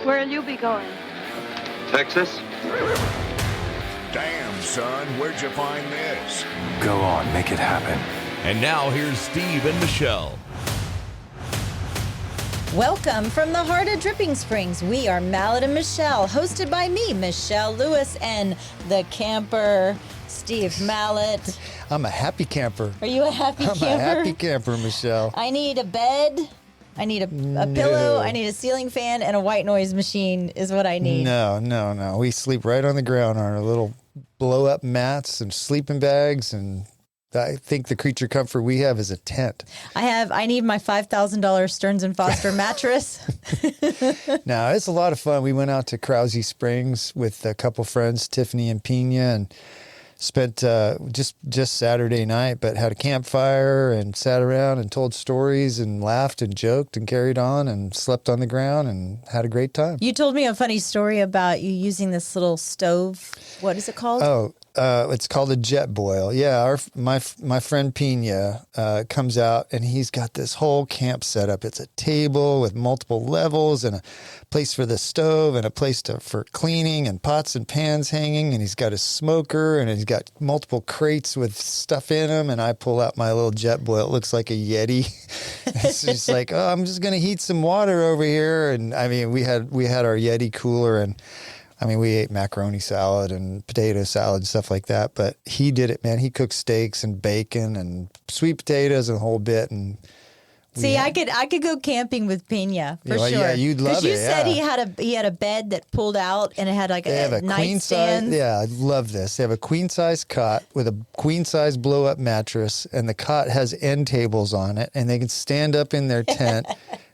Where'll you be going? Texas? Damn, son, where'd you find this? Go on, make it happen. And now here's Steve and Michelle. Welcome from the heart of Dripping Springs. We are Mallet and Michelle, hosted by me, Michelle Lewis, and the camper, Steve Mallet. I'm a happy camper. Are you a happy camper? I'm a happy camper, Michelle. I need a bed. I need a pillow. I need a ceiling fan and a white noise machine is what I need. No. We sleep right on the ground on our little blow-up mats and sleeping bags, and I think the creature comfort we have is a tent. I need my $5,000 Stearns & Foster mattress. No, it's a lot of fun. We went out to Krause Springs with a couple friends, Tiffany and Pina, and spent just Saturday night, but had a campfire and sat around and told stories and laughed and joked and carried on and slept on the ground and had a great time. You told me a funny story about you using this little stove. What is it called? Oh, it's called a jet boil. Yeah, my friend Pina comes out and he's got this whole camp set up. It's a table with multiple levels and a place for the stove and a place for cleaning and pots and pans hanging. And he's got a smoker and he's got multiple crates with stuff in them. And I pull out my little jet boil. It looks like a Yeti. It's just like, oh, I'm just going to heat some water over here. And I mean, we had our Yeti cooler, and I mean, we ate macaroni salad and potato salad and stuff like that, but he did it, man. He cooked steaks and bacon and sweet potatoes and a whole bit. And see, I could go camping with Pina for sure. Yeah, you'd love it. Because you said he had a bed that pulled out and it had like a nightstand. Yeah, I love this. They have a queen size cot with a queen size blow up mattress, and the cot has end tables on it, and they can stand up in their tent.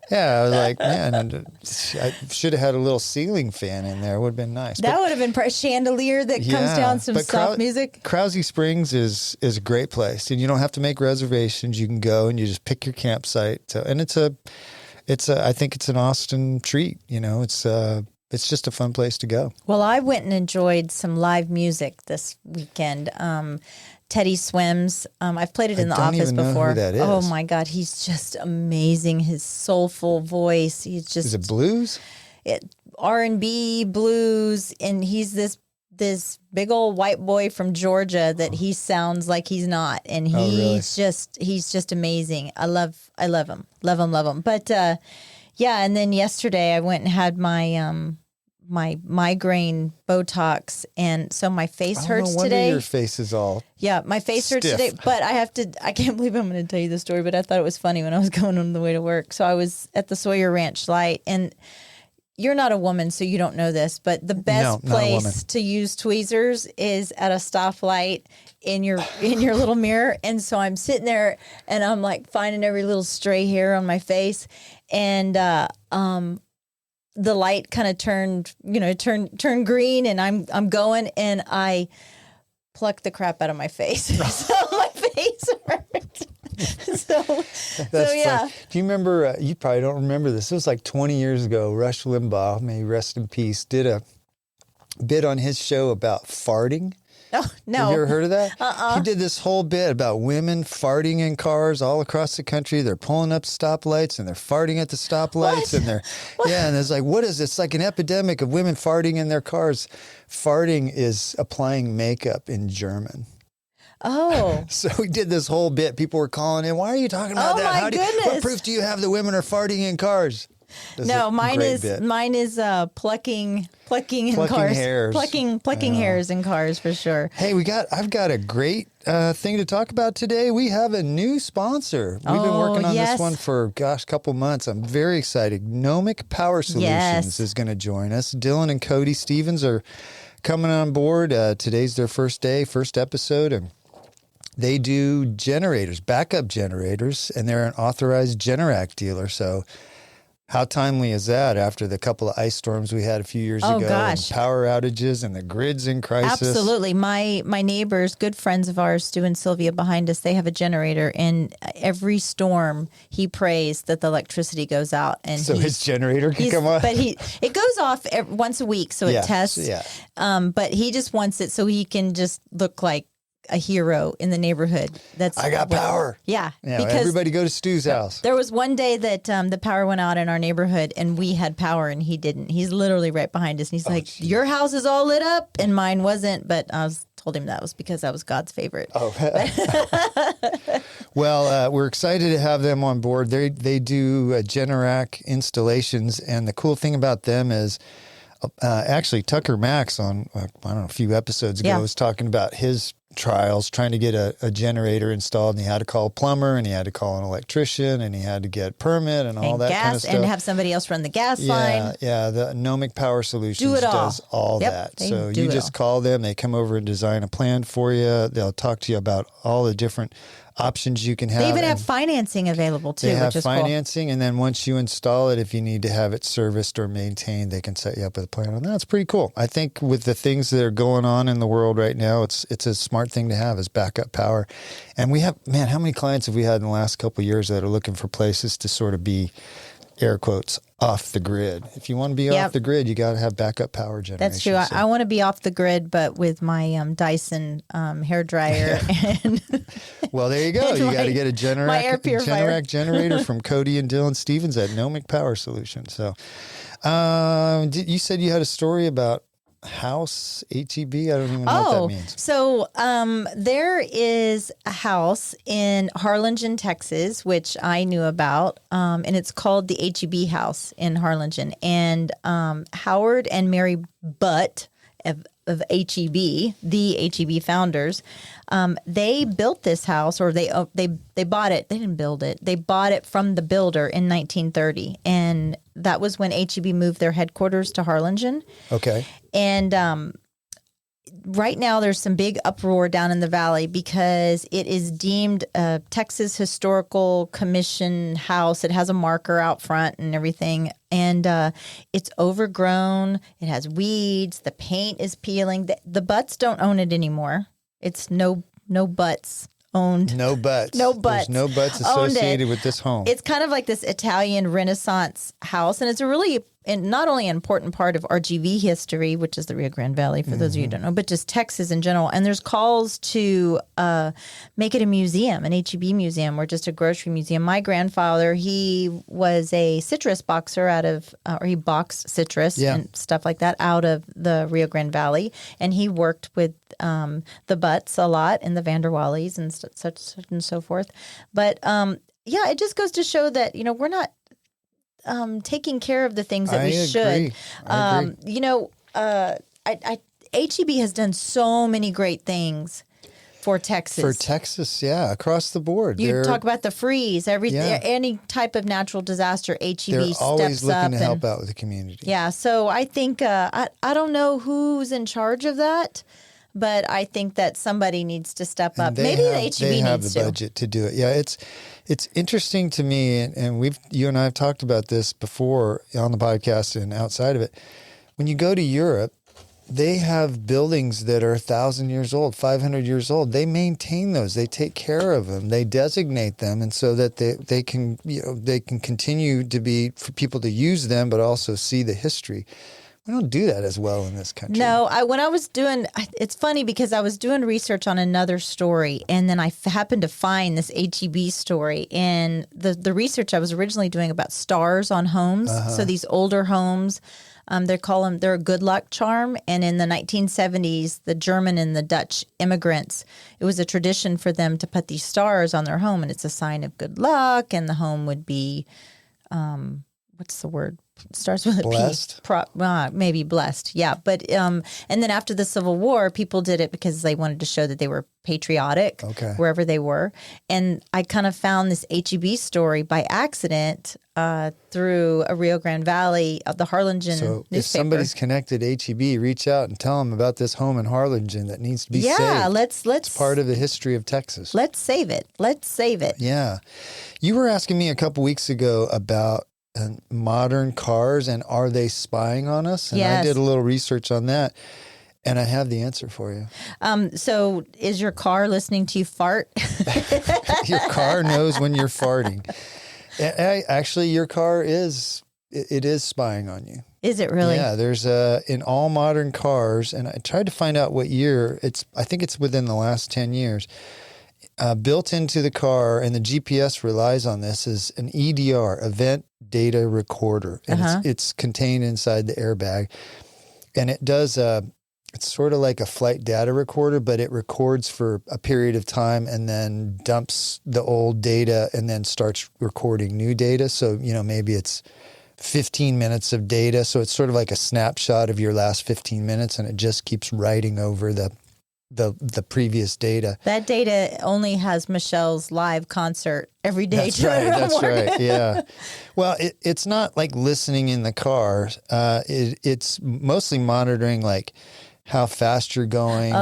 Yeah, I was like, man, I should have had a little ceiling fan in there. It would have been nice. That would have been a chandelier that comes down, some soft music. Krause Springs is a great place, and you don't have to make reservations. You can go and you just pick your campsite. And I think it's an Austin treat. You know, it's just a fun place to go. Well, I went and enjoyed some live music this weekend. Teddy Swims. I've played it in the office before. Know who that is. Oh my God, he's just amazing. His soulful voice. He's just. Is it blues? R&B, blues, and he's this big old white boy from Georgia that he sounds like he's not, and he's just amazing. I love him, love him. But yeah, and then yesterday I went and had my my migraine Botox, and so my face hurts today. Your face is all my face stiff. hurts today. But I can't believe I'm going to tell you the story, but I thought it was funny when I was going on the way to work. So I was at the Sawyer Ranch light, and you're not a woman, so you don't know this, but the best place to use tweezers is at a stoplight in your little mirror. And so I'm sitting there and I'm like finding every little stray hair on my face, and the light kind of turned green, and I'm going, and I plucked the crap out of my face. So my face hurt. So yeah. Fun. Do you remember, you probably don't remember this. It was like 20 years ago. Rush Limbaugh, may he rest in peace, did a bit on his show about farting. Oh, no. Have you ever heard of that? He did this whole bit about women farting in cars all across the country. They're pulling up stoplights and they're farting at the stoplights. And and it's like, what is this? It's like an epidemic of women farting in their cars. Farting is applying makeup in German. Oh. So we did this whole bit. People were calling in. Why are you talking about that? My goodness. What proof do you have that women are farting in cars? No, mine is plucking in cars. Hairs. Plucking hairs in cars for sure. Hey, I've got a great thing to talk about today. We have a new sponsor. We've been working on this one for a couple months. I'm very excited. Nomic Power Solutions is going to join us. Dylan and Cody Stevens are coming on board. Today's their first episode, and they do generators, backup generators, and they're an authorized Generac dealer. So how timely is that after the couple of ice storms we had a few years ago? Gosh. And power outages and the grid's in crisis. Absolutely. My neighbors, good friends of ours, Stu and Sylvia behind us, they have a generator, and every storm he prays that the electricity goes out. And so his generator can come on? But it goes off once a week, so it tests. Yeah. But he just wants it so he can just look like a hero in the neighborhood. I got power. Yeah. Yeah, because everybody go to Stu's house. there was one day that the power went out in our neighborhood and we had power and he didn't. He's literally right behind us. And he's like, your house is all lit up and mine wasn't. But told him that was because I was God's favorite. Oh, well, we're excited to have them on board. They do Generac installations, and the cool thing about them is actually Tucker Max on I don't know, a few episodes ago was talking about his trials trying to get a generator installed, and he had to call a plumber, and he had to call an electrician, and he had to get a permit and all that kind of stuff. And have somebody else run the gas line. Yeah, the Nomic Power Solutions does all that. So you just call them, they come over and design a plan for you. They'll talk to you about all the different options you can have. They even have financing available too, They have which is financing, and then once you install it, if you need to have it serviced or maintained, they can set you up with a plan on that. It's pretty cool. I think with the things that are going on in the world right now, it's a smart thing to have as backup power. And we have, man, how many clients have we had in the last couple of years that are looking for places to sort of be, air quotes, off the grid? If you want to be off the grid, you got to have backup power generation. That's true. I want to be off the grid, but with my Dyson hair dryer. And well, there you go. You got to get a Generac generator from Cody and Dylan Stevens at Nomic Power Solutions. So, you said you had a story about house HEB. I don't even know what that means. So there is a house in Harlingen, Texas, which I knew about, and it's called the HEB House in Harlingen. And Howard and Mary Butt of HEB, the HEB founders, they built this house, or they bought it. They didn't build it. They bought it from the builder in 1930, and that was when HEB moved their headquarters to Harlingen. Okay. And right now there's some big uproar down in the valley because it is deemed a Texas Historical Commission house. It has a marker out front and everything. And it's overgrown. It has weeds. The paint is peeling. The Butts don't own it anymore. It's no Butts owned. No Butts. No Butts. There's no Butts associated with this home. It's kind of like this Italian Renaissance house, and it's a really not only an important part of RGV history, which is the Rio Grande Valley, for those of you who don't know, but just Texas in general. And there's calls to make it a museum, an HEB museum, or just a grocery museum. My grandfather, he was a citrus boxer or he boxed citrus and stuff like that out of the Rio Grande Valley. And he worked with the Butts a lot and the Vanderwallies and such and so forth. But it just goes to show that, we're not taking care of the things that we should. I agree. HEB has done so many great things for Texas. For Texas, across the board. You talk about the freeze, any type of natural disaster, HEB steps up. They're always looking to help out with the community. Yeah, so I think, I don't know who's in charge of that, but I think that somebody needs to step up. Maybe the HEB needs to. They have the budget to do it. Yeah, it's interesting to me, and you and I have talked about this before on the podcast and outside of it. When you go to Europe, they have buildings that are 1,000 years old, 500 years old. They maintain those. They take care of them. They designate them, and so that they can continue to be for people to use them, but also see the history. We don't do that as well in this country. No, it's funny because I was doing research on another story, and then I happened to find this HEB story. And the research I was originally doing about stars on homes. So these older homes, they're a good luck charm. And in the 1970s, the German and the Dutch immigrants, it was a tradition for them to put these stars on their home, and it's a sign of good luck. And the home would be, what's the word? Starts with a blessed? P. Maybe blessed. Yeah. But, and then after the Civil War, people did it because they wanted to show that they were patriotic wherever they were. And I kind of found this HEB story by accident through a Rio Grande Valley, the Harlingen newspaper. If somebody's connected HEB, reach out and tell them about this home in Harlingen that needs to be saved. Yeah, let's. It's part of the history of Texas. Let's save it. Yeah. You were asking me a couple weeks ago about modern cars and are they spying on us? And I did a little research on that, and I have the answer for you. So is your car listening to you fart? Your car knows when you're farting. Actually, your car is spying on you. Is it really? Yeah, there's in all modern cars, and I tried to find out what year. I think it's within the last 10 years. Built into the car, and the GPS relies on this, is an EDR, Event Data Recorder, and it's contained inside the airbag, and it does. It's sort of like a flight data recorder, but it records for a period of time and then dumps the old data and then starts recording new data. So maybe it's 15 minutes of data. So it's sort of like a snapshot of your last 15 minutes, and it just keeps writing over the previous data. That data only has Michelle's live concert every day. That's right. Yeah. Well, it's not like listening in the car. It's mostly monitoring like how fast you're going.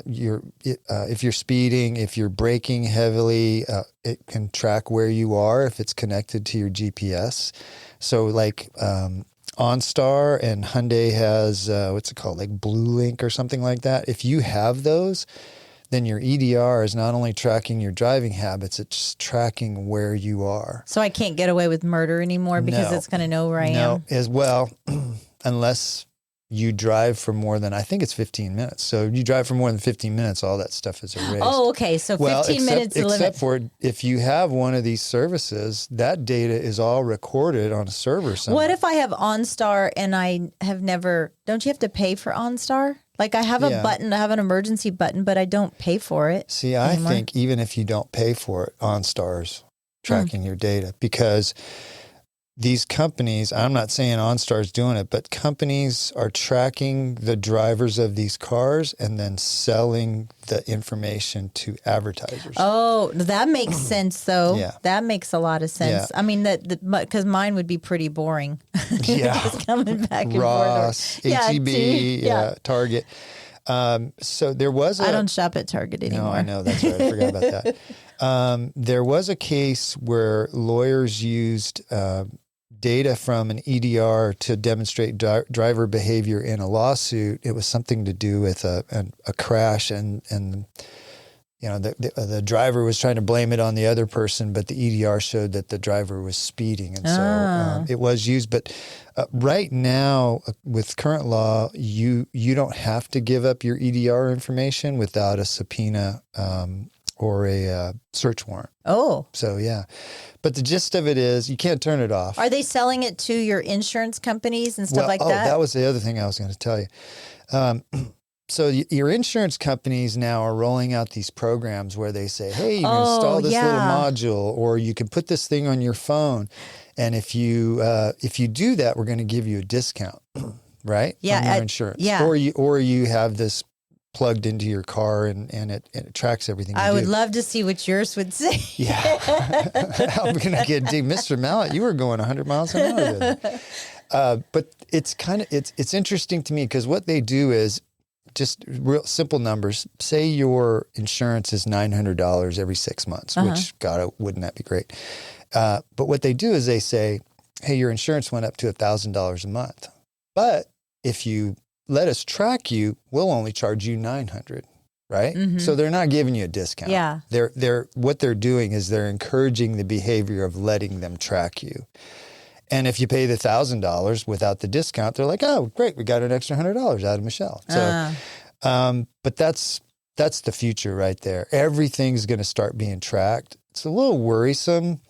If you're speeding, if you're braking heavily, it can track where you are if it's connected to your GPS. So like OnStar and Hyundai has, what's it called? Like Blue Link or something like that. If you have those, then your EDR is not only tracking your driving habits, it's tracking where you are. So I can't get away with murder anymore because it's going to know where I am? No, as well, unless you drive for more than, I think it's 15 minutes. So you drive for more than 15 minutes, all that stuff is erased. Oh, okay. So 15 minutes is the limit. Except for if you have one of these services, that data is all recorded on a server somewhere. What if I have OnStar and I have never, don't you have to pay for OnStar? Like I have a button, I have an emergency button, but I don't pay for it. See, I think even if you don't pay for it, OnStar's tracking your data, because these companies, I'm not saying OnStar's doing it, but companies are tracking the drivers of these cars and then selling the information to advertisers. Oh, that makes sense, though. Yeah. That makes a lot of sense. Yeah. I mean, because mine would be pretty boring. Yeah. Just coming back and Ross, forth. H-E-B, Target. So there was I don't shop at Target anymore. No, I know. That's right. I forgot about that. There was a case where lawyers used data from an EDR to demonstrate driver behavior in a lawsuit. It was something to do with a crash, and the driver was trying to blame it on the other person, but the EDR showed that the driver was speeding, and so it was used. But right now, with current law, you don't have to give up your EDR information without a subpoena or a search warrant. Oh. So, yeah. But the gist of it is you can't turn it off. Are they selling it to your insurance companies and stuff like that? That was the other thing I was going to tell you. So your insurance companies now are rolling out these programs where they say, hey, you can install this little module, or you can put this thing on your phone. And if you do that, we're going to give you a discount, right? Yeah. On your insurance. Yeah. Or you have this plugged into your car and it tracks everything you do. I would love to see what yours would say. Yeah. I'm going to get deep. Mr. Mallet, you were going 100 miles an hour. But it's interesting to me because what they do is just real simple numbers. Say your insurance is $900 every 6 months, which, God, wouldn't that be great? But what they do is they say, hey, your insurance went up to $1,000 a month. But if you let us track you, we'll only charge you $900, right? Mm-hmm. So they're not giving you a discount. Yeah. What they're doing is they're encouraging the behavior of letting them track you. And if you pay the $1,000 without the discount, they're like, oh, great, we got an extra $100 out of Michelle. So, but that's the future right there. Everything's going to start being tracked. It's a little worrisome,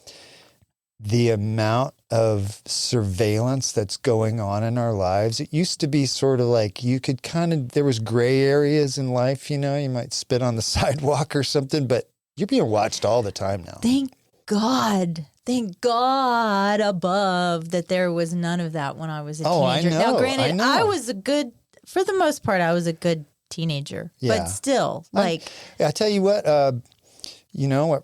the amount of surveillance that's going on in our lives. It used to be sort of like you could there was gray areas in life, you might spit on the sidewalk or something, but you're being watched all the time now. Thank God above that there was none of that when I was a teenager. I know. Now, granted, I was for the most part, I was a good teenager, but still, I tell you what, you know what,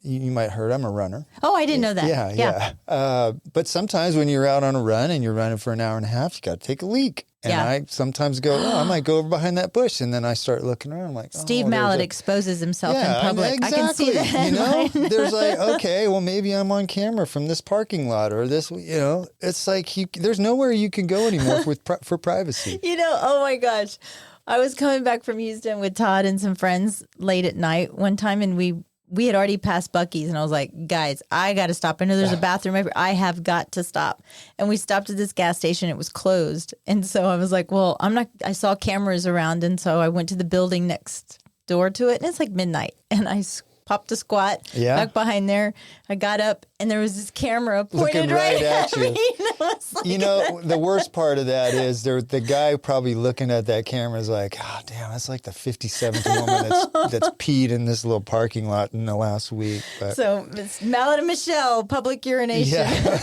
you might heard I'm a runner. Oh, I didn't know that. Yeah. But sometimes when you're out on a run and you're running for an hour and a half, you got to take a leak. And I sometimes go, I might go over behind that bush. And then I start looking around. I'm like, Steve Mallet exposes himself in public. Exactly. I can see that. There's like, okay, well, maybe I'm on camera from this parking lot or this, it's like there's nowhere you can go anymore for privacy. Oh my gosh. I was coming back from Houston with Todd and some friends late at night one time, and we we had already passed Buc-ee's, and I was like, guys, I got to stop. I know there's a bathroom everywhere. I have got to stop. And we stopped at this gas station. It was closed. And so I was like, well, I saw cameras around. And so I went to the building next door to it. And it's like midnight. And I popped a squat back behind there. I got up, and there was this camera pointed right at me. Like, you know, the worst part of that is the guy probably looking at that camera is like, oh, damn, that's like the 57th woman that's peed in this little parking lot in the last week. But, so it's Mallet and Michelle, public urination. Yeah,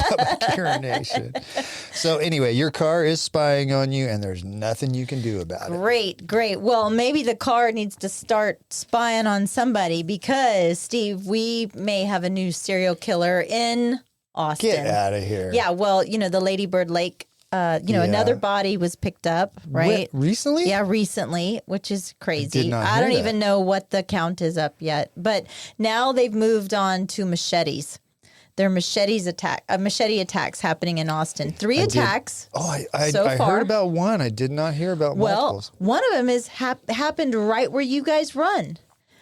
public urination. So anyway, your car is spying on you, and there's nothing you can do about it. Great. Well, maybe the car needs to start spying on somebody because, Steve, we may have a new serial killer in Austin. Get out of here. Yeah, well, the Lady Bird Lake, another body was picked up, right? Recently? Yeah, recently, which is crazy. I don't even know what the count is up yet. But now they've moved on to machetes. There are machete attacks happening in Austin. 3 attacks. I heard about one. I did not hear about multiples. One of them is happened right where you guys run.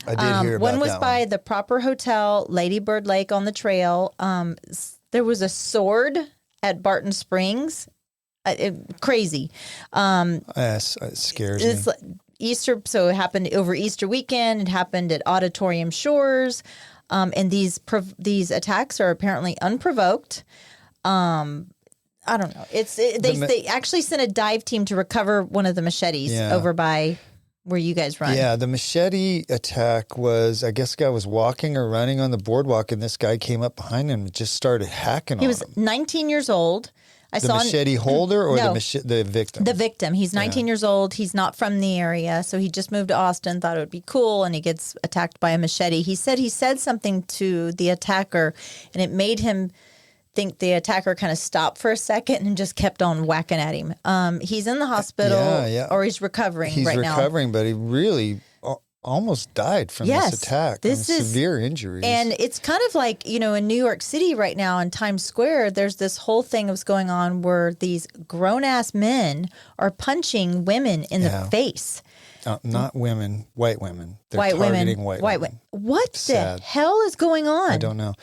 I did hear about that. One was by the Proper Hotel, Lady Bird Lake on the trail. There was a sword at Barton Springs. Crazy. It scares me. Easter, so it happened over Easter weekend. It happened at Auditorium Shores. And these attacks are apparently unprovoked. I don't know. They actually sent a dive team to recover one of the machetes over by where you guys run. Yeah, the machete attack was, I guess, the guy was walking or running on the boardwalk, and this guy came up behind him and just started hacking on him. He was 19 years old. The machete holder or the victim? The victim. He's 19 years old. He's not from the area, so he just moved to Austin, thought it would be cool, and he gets attacked by a machete. He said something to the attacker, and it made him think the attacker kind of stopped for a second and just kept on whacking at him. He's in the hospital, or he's recovering right now. He's recovering, but he really almost died from this attack. This is severe injuries. And it's kind of like, in New York City right now in Times Square, there's this whole thing that's going on where these grown-ass men are punching women in the face. Not women, white women. They're targeting white women. What the hell is going on? I don't know.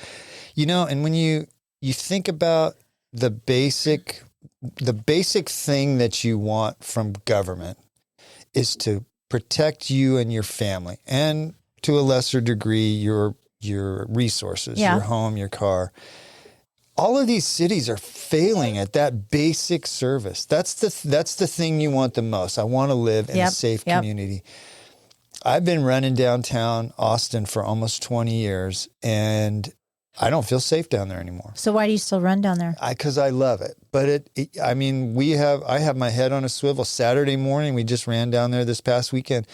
And when you think about the basic thing that you want from government is to protect you and your family, and to a lesser degree, your resources, your home, your car. All of these cities are failing at that basic service. That's the thing you want the most. I want to live in a safe community. I've been running downtown Austin for almost 20 years, and I don't feel safe down there anymore. So why do you still run down there? Because I love it. But I have my head on a swivel. Saturday morning, we just ran down there this past weekend.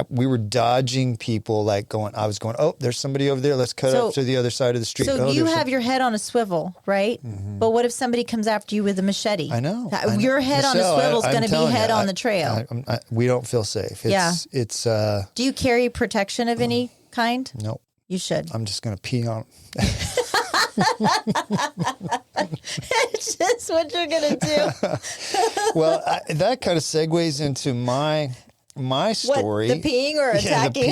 We were dodging people, I was going, oh, there's somebody over there. Let's cut up to the other side of the street. So you have your head on a swivel, right? Mm-hmm. But what if somebody comes after you with a machete? I know. Your head on a swivel is going to be head on the trail. We don't feel safe. It's Do you carry protection of any kind? Nope. You should. I'm just going to pee on It's just what you're going to do. Well, that kind of segues into my story. What, the peeing or attacking?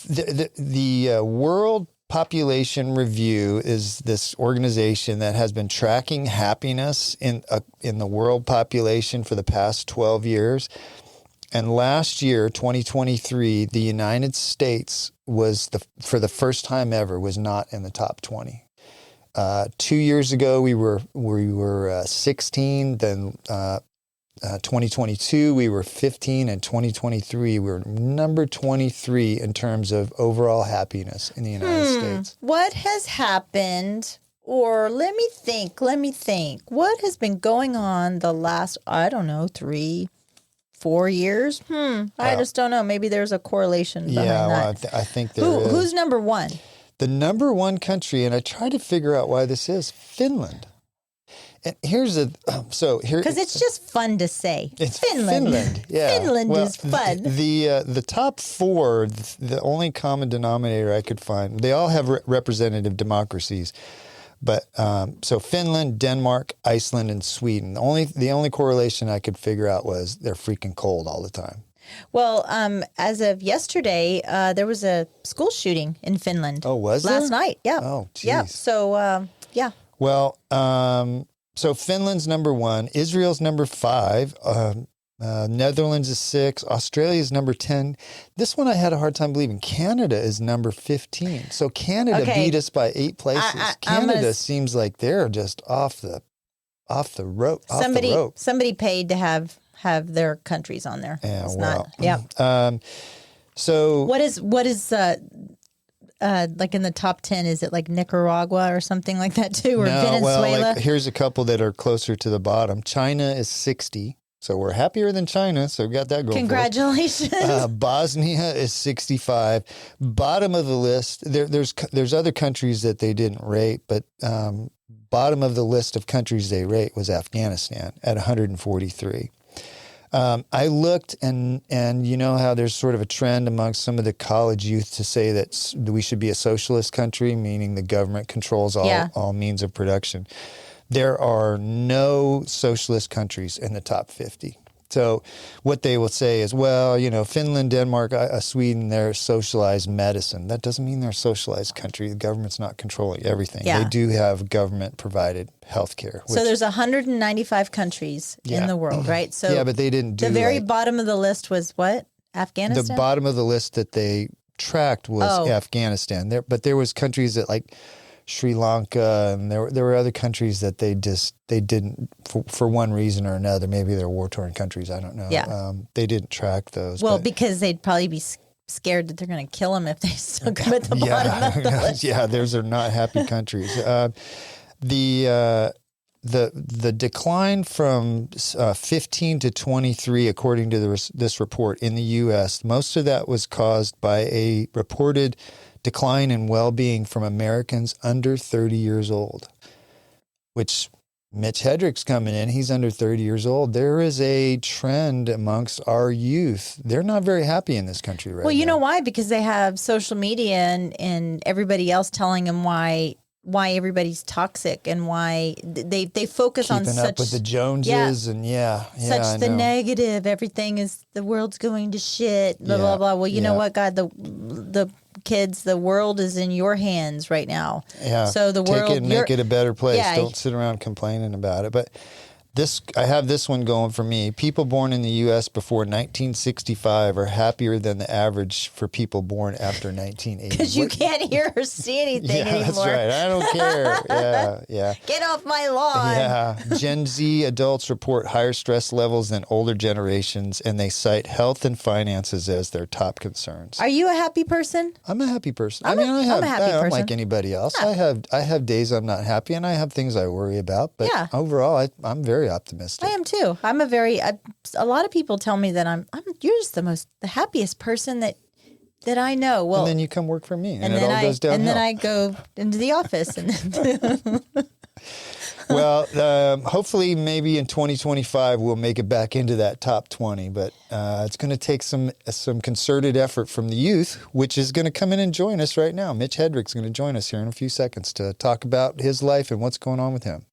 The peeing, the World Population Review is this organization that has been tracking happiness in the world population for the past 12 years. And last year, 2023, the United States for the first time ever, was not in the top 20. 2 years ago, we were 16. Then 2022, we were 15, and 2023, we were number 23 in terms of overall happiness in the United States. What has happened? Or let me think. What has been going on the last, 3-4 years? I just don't know. Maybe there's a correlation behind that. I think there is. Who's number one? The number one country, and I tried to figure out why this is, Finland. And here's because it's just fun to say. It's Finland. Yeah. Finland is fun. The top four, the only common denominator I could find, they all have representative democracies. But so Finland, Denmark, Iceland, and Sweden. The only correlation I could figure out was they're freaking cold all the time. Well, as of yesterday, there was a school shooting in Finland. Oh, was last there? night? Yeah. Oh, geez. Yeah. So, yeah. Well, so Finland's number 1, Israel's number 5, Netherlands is 6, Australia's number 10. This one I had a hard time believing. Canada is number 15. So Canada beat us by 8 places. Canada seems like they're just off the rope. Somebody paid to have their countries on there. Yeah, it's well, not. Yeah. So what is like in the top 10? Is it like Nicaragua or something like that too, or Venezuela? Well, like, here's a couple that are closer to the bottom. China is 60. So we're happier than China, so we got that going. Congratulations. Bosnia is 65. Bottom of the list. There's other countries that they didn't rate, but bottom of the list of countries they rate was Afghanistan at 143. I looked, and you know how there's sort of a trend amongst some of the college youth to say that we should be a socialist country, meaning the government controls all means of production. There are no socialist countries in the top 50. So what they will say is, well, you know, Finland, Denmark, Sweden, they're socialized medicine. That doesn't mean they're a socialized country. The government's not controlling everything. Yeah. They do have government-provided health care. So there's 195 countries in the world, right? So yeah, but they didn't do the very bottom of the list was what? Afghanistan? The bottom of the list that they tracked was Afghanistan. But there was countries that like Sri Lanka, and there were other countries that they didn't for one reason or another. Maybe they're war-torn countries. I don't know. Yeah. They didn't track those. Well, because they'd probably be scared that they're going to kill them if they stuck them at the bottom of the list. Yeah, those are not happy countries. The decline from 15 to 23, according to this report in the U.S., most of that was caused by a reported decline in well-being from Americans under 30 years old, which Mitch Hetrick's coming in. He's under 30 years old. There is a trend amongst our youth. They're not very happy in this country right now. Well, you know why? Because they have social media and everybody else telling them why everybody's toxic and why they focus on keeping up with the Joneses and such the negative. Everything is the world's going to shit. Blah blah blah. Well, you know what, God, the kids, the world is in your hands right now. Yeah. So the world, take it and make it a better place. Yeah. Don't sit around complaining about it. But I have this one going for me. People born in the U.S. before 1965 are happier than the average for people born after 1980. Because you can't hear or see anything anymore. That's right. I don't care. Yeah. Get off my lawn. Yeah. Gen Z adults report higher stress levels than older generations, and they cite health and finances as their top concerns. Are you a happy person? I'm a happy person. I'm a happy person. I'm like anybody else. Yeah. I have days I'm not happy, and I have things I worry about. But overall, I'm very optimistic. I am too. I'm a lot of people tell me that you're just the happiest person that I know. Well, and then you come work for me, and it all goes downhill. And then I go into the office. Well, hopefully, maybe in 2025 we'll make it back into that top 20. But it's going to take some concerted effort from the youth, which is going to come in and join us right now. Mitch Hetrick's going to join us here in a few seconds to talk about his life and what's going on with him.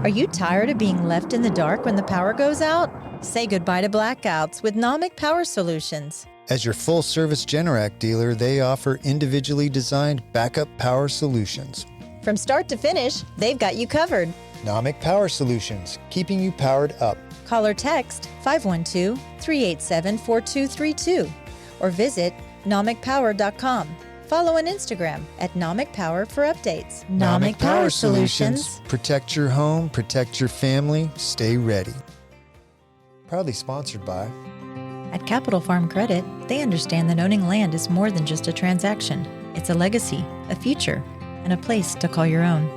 Are you tired of being left in the dark when the power goes out? Say goodbye to blackouts with Nomic Power Solutions. As your full-service Generac dealer, they offer individually designed backup power solutions. From start to finish, they've got you covered. Nomic Power Solutions, keeping you powered up. Call or text 512-387-4232 or visit nomicpower.com. Follow on Instagram at Nomic Power for updates. Nomic Power Solutions. Protect your home, protect your family, stay ready. Proudly sponsored by... At Capital Farm Credit, they understand that owning land is more than just a transaction. It's a legacy, a future, and a place to call your own.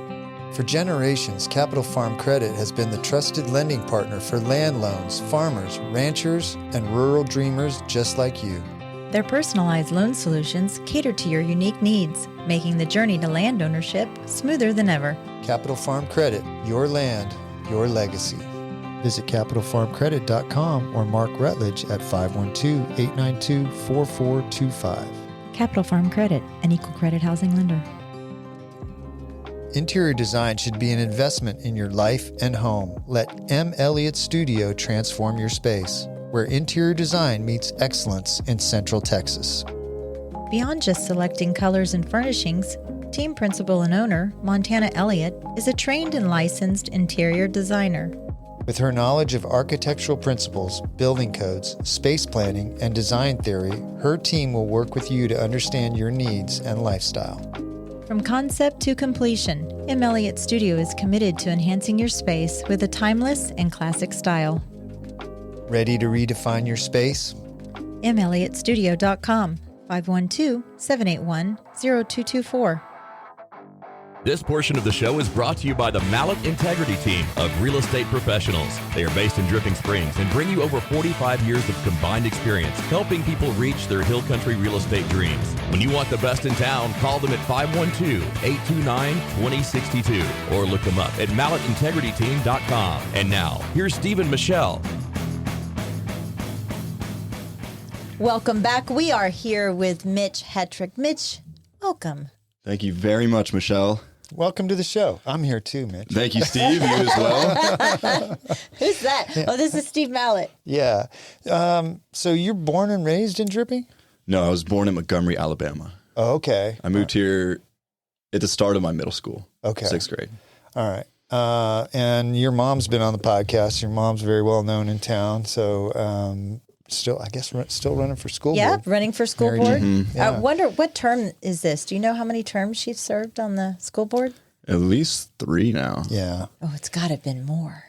For generations, Capital Farm Credit has been the trusted lending partner for land loans, farmers, ranchers, and rural dreamers just like you. Their personalized loan solutions cater to your unique needs, making the journey to land ownership smoother than ever. Capital Farm Credit, your land, your legacy. Visit CapitalFarmCredit.com or Mark Rutledge at 512-892-4425. Capital Farm Credit, an equal credit housing lender. Interior design should be an investment in your life and home. Let M. Elliott Studio transform your space, where interior design meets excellence in Central Texas. Beyond just selecting colors and furnishings, team principal and owner, Montana Elliott, is a trained and licensed interior designer. With her knowledge of architectural principles, building codes, space planning, and design theory, her team will work with you to understand your needs and lifestyle. From concept to completion, M. Elliott Studio is committed to enhancing your space with a timeless and classic style. Ready to redefine your space? melliottstudio.com, 512-781-0224. This portion of the show is brought to you by the Mallet Integrity Team of real estate professionals. They are based in Dripping Springs and bring you over 45 years of combined experience helping people reach their hill country real estate dreams. When you want the best in town, call them at 512-829-2062 or look them up at malletintegrityteam.com. And now, here's Steve and Michelle. Welcome back. We are here with Mitch Hetrick. Mitch, welcome. Thank you very much, Michelle. Welcome to the show. I'm here too, Mitch. Thank you, Steve. You as well. Who's that? Oh, this is Steve Mallet. Yeah. So you're born and raised in Dripping? No, I was born in Montgomery, Alabama. Oh, okay. I moved here at the start of my middle school. Okay. 6th grade. All right. And your mom's been on the podcast. Your mom's very well known in town. So still running for school Yeah, board. running for school Married. board. Yeah. I wonder what term is this? Do you know how many terms she's served on the school board? At least 3 now. Yeah. Oh, it's got to have been more.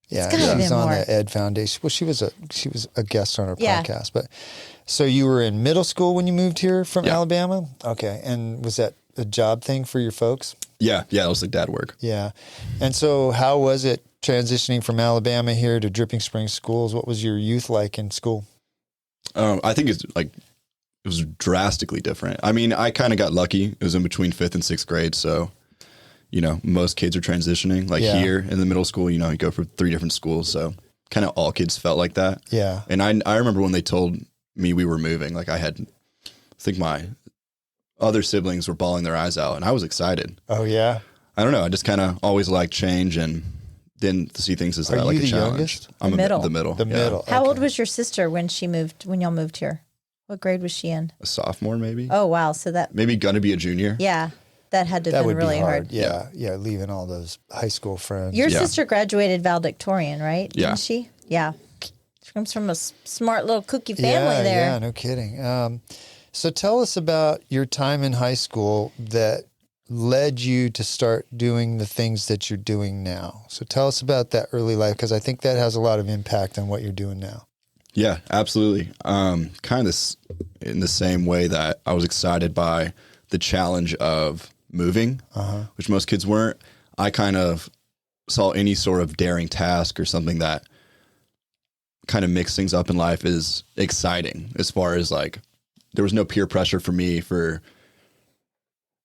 Yeah. gotta She's be on more. the Ed Foundation. Well, she was a guest on our Yeah. podcast. But so you were in middle school when you moved here from Yeah. Alabama? Okay. And was that a job thing for your folks? Yeah, it was like dad work. Yeah. And so how was it transitioning from Alabama here to Dripping Springs schools? What was your youth like in school? I think it was drastically different. I mean, I kind of got lucky. It was in between 5th and 6th grade. So, most kids are transitioning. Like Yeah. here in the middle school, you go for 3 different schools. So kind of all kids felt like that. Yeah. And I remember when they told me we were moving, like I think my other siblings were bawling their eyes out and I was excited. Oh, yeah. I don't know. I just kind of always liked change and didn't see things as Are like you a the challenge. youngest? I'm The middle. the middle. The middle. How Okay. old was your sister when y'all moved here? What grade was she in? A sophomore, maybe. Oh, wow. So that, Maybe gonna be a junior. yeah, that had to That have been would really be hard. hard. Yeah. Leaving all those high school friends. Your Yeah. sister graduated valedictorian, right? Yeah. Didn't she? Yeah. She comes from a smart little cookie family Yeah, there. yeah, no kidding. So tell us about your time in high school that led you to start doing the things that you're doing now. So tell us about that early life, because I think that has a lot of impact on what you're doing now. Yeah, absolutely. Kind of in the same way that I was excited by the challenge of moving, which most kids weren't. I kind of saw any sort of daring task or something that kind of mixed things up in life as exciting, as far as like there was no peer pressure for me for,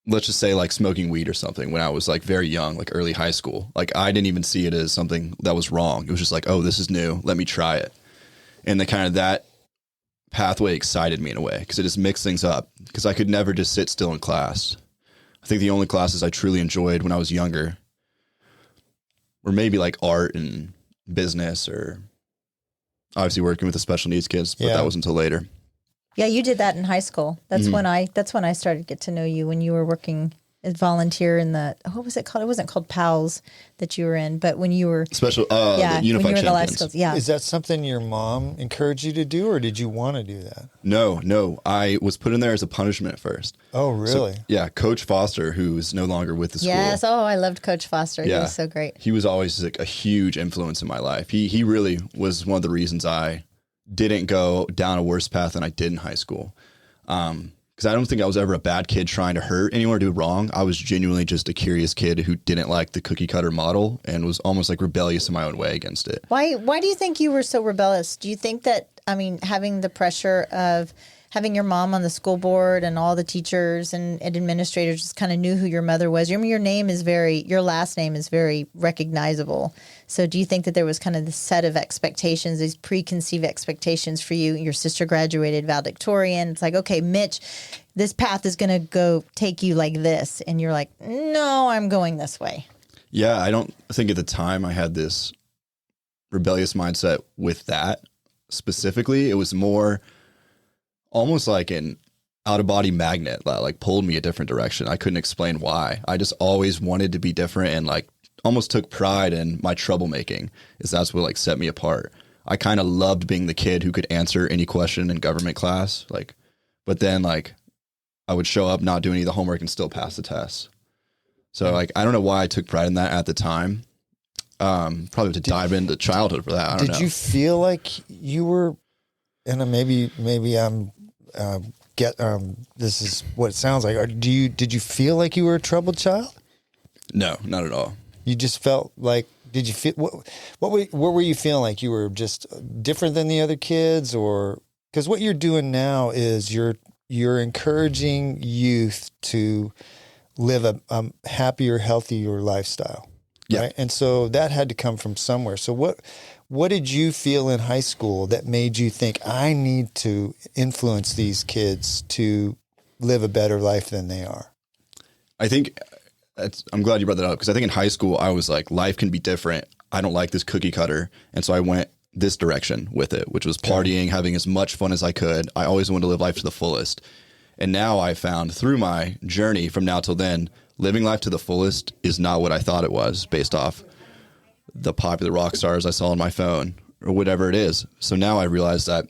let's just say, like smoking weed or something when I was like very young, like early high school. Like I didn't even see it as something that was wrong. It was just like, oh, this is new. Let me try it. And the kind of that pathway excited me in a way because it just mixed things up because I could never just sit still in class. I think the only classes I truly enjoyed when I was younger were maybe like art and business or obviously working with the special needs kids, but that wasn't until later. Yeah, you did that in high school. That's when I started to get to know you, when you were working as volunteer in the, what was it called? It wasn't called PALS that you were in, but when you were Special, when the you were Unified in the life Champions. skills. Yeah. Is that something your mom encouraged you to do, or did you want to do that? No. I was put in there as a punishment at first. Oh, really? So, yeah, Coach Foster, who's no longer with the school. Yes. Oh, I loved Coach Foster. He was so great. He was always like a huge influence in my life. He really was one of the reasons I didn't go down a worse path than I did in high school. Because I don't think I was ever a bad kid trying to hurt anyone or do wrong. I was genuinely just a curious kid who didn't like the cookie cutter model and was almost like rebellious in my own way against it. Why do you think you were so rebellious? Do you think that, I mean, having the pressure of having your mom on the school board and all the teachers and administrators just kind of knew who your mother was. Your your last name is very recognizable. So do you think that there was kind of this set of expectations, these preconceived expectations for you? Your sister graduated valedictorian. It's like, okay, Mitch, this path is going to take you like this. And you're like, no, I'm going this way. Yeah, I don't think at the time I had this rebellious mindset with that specifically. It was more almost like an out-of-body magnet that like pulled me a different direction. I couldn't explain why. I just always wanted to be different and like almost took pride in my troublemaking. That's what like set me apart. I kind of loved being the kid who could answer any question in government class. But then like I would show up, not do any of the homework and still pass the test. So like, I don't know why I took pride in that at the time. Probably to dive into childhood for that. I don't know. Did you feel like you were, and maybe I'm this is what it sounds like. Did you feel like you were a troubled child? No, not at all. You just felt like, did you feel, what were you feeling like? You were just different than the other kids, or, because what you're doing now is you're encouraging youth to live a happier, healthier lifestyle. Yeah. Right? And so that had to come from somewhere. So what did you feel in high school that made you think, I need to influence these kids to live a better life than they are? I think I'm glad you brought that up, because I think in high school I was like, life can be different. I don't like this cookie cutter. And so I went this direction with it, which was partying, having as much fun as I could. I always wanted to live life to the fullest. And now I found through my journey from now till then, living life to the fullest is not what I thought it was based off the popular rock stars I saw on my phone or whatever it is. So now I realize that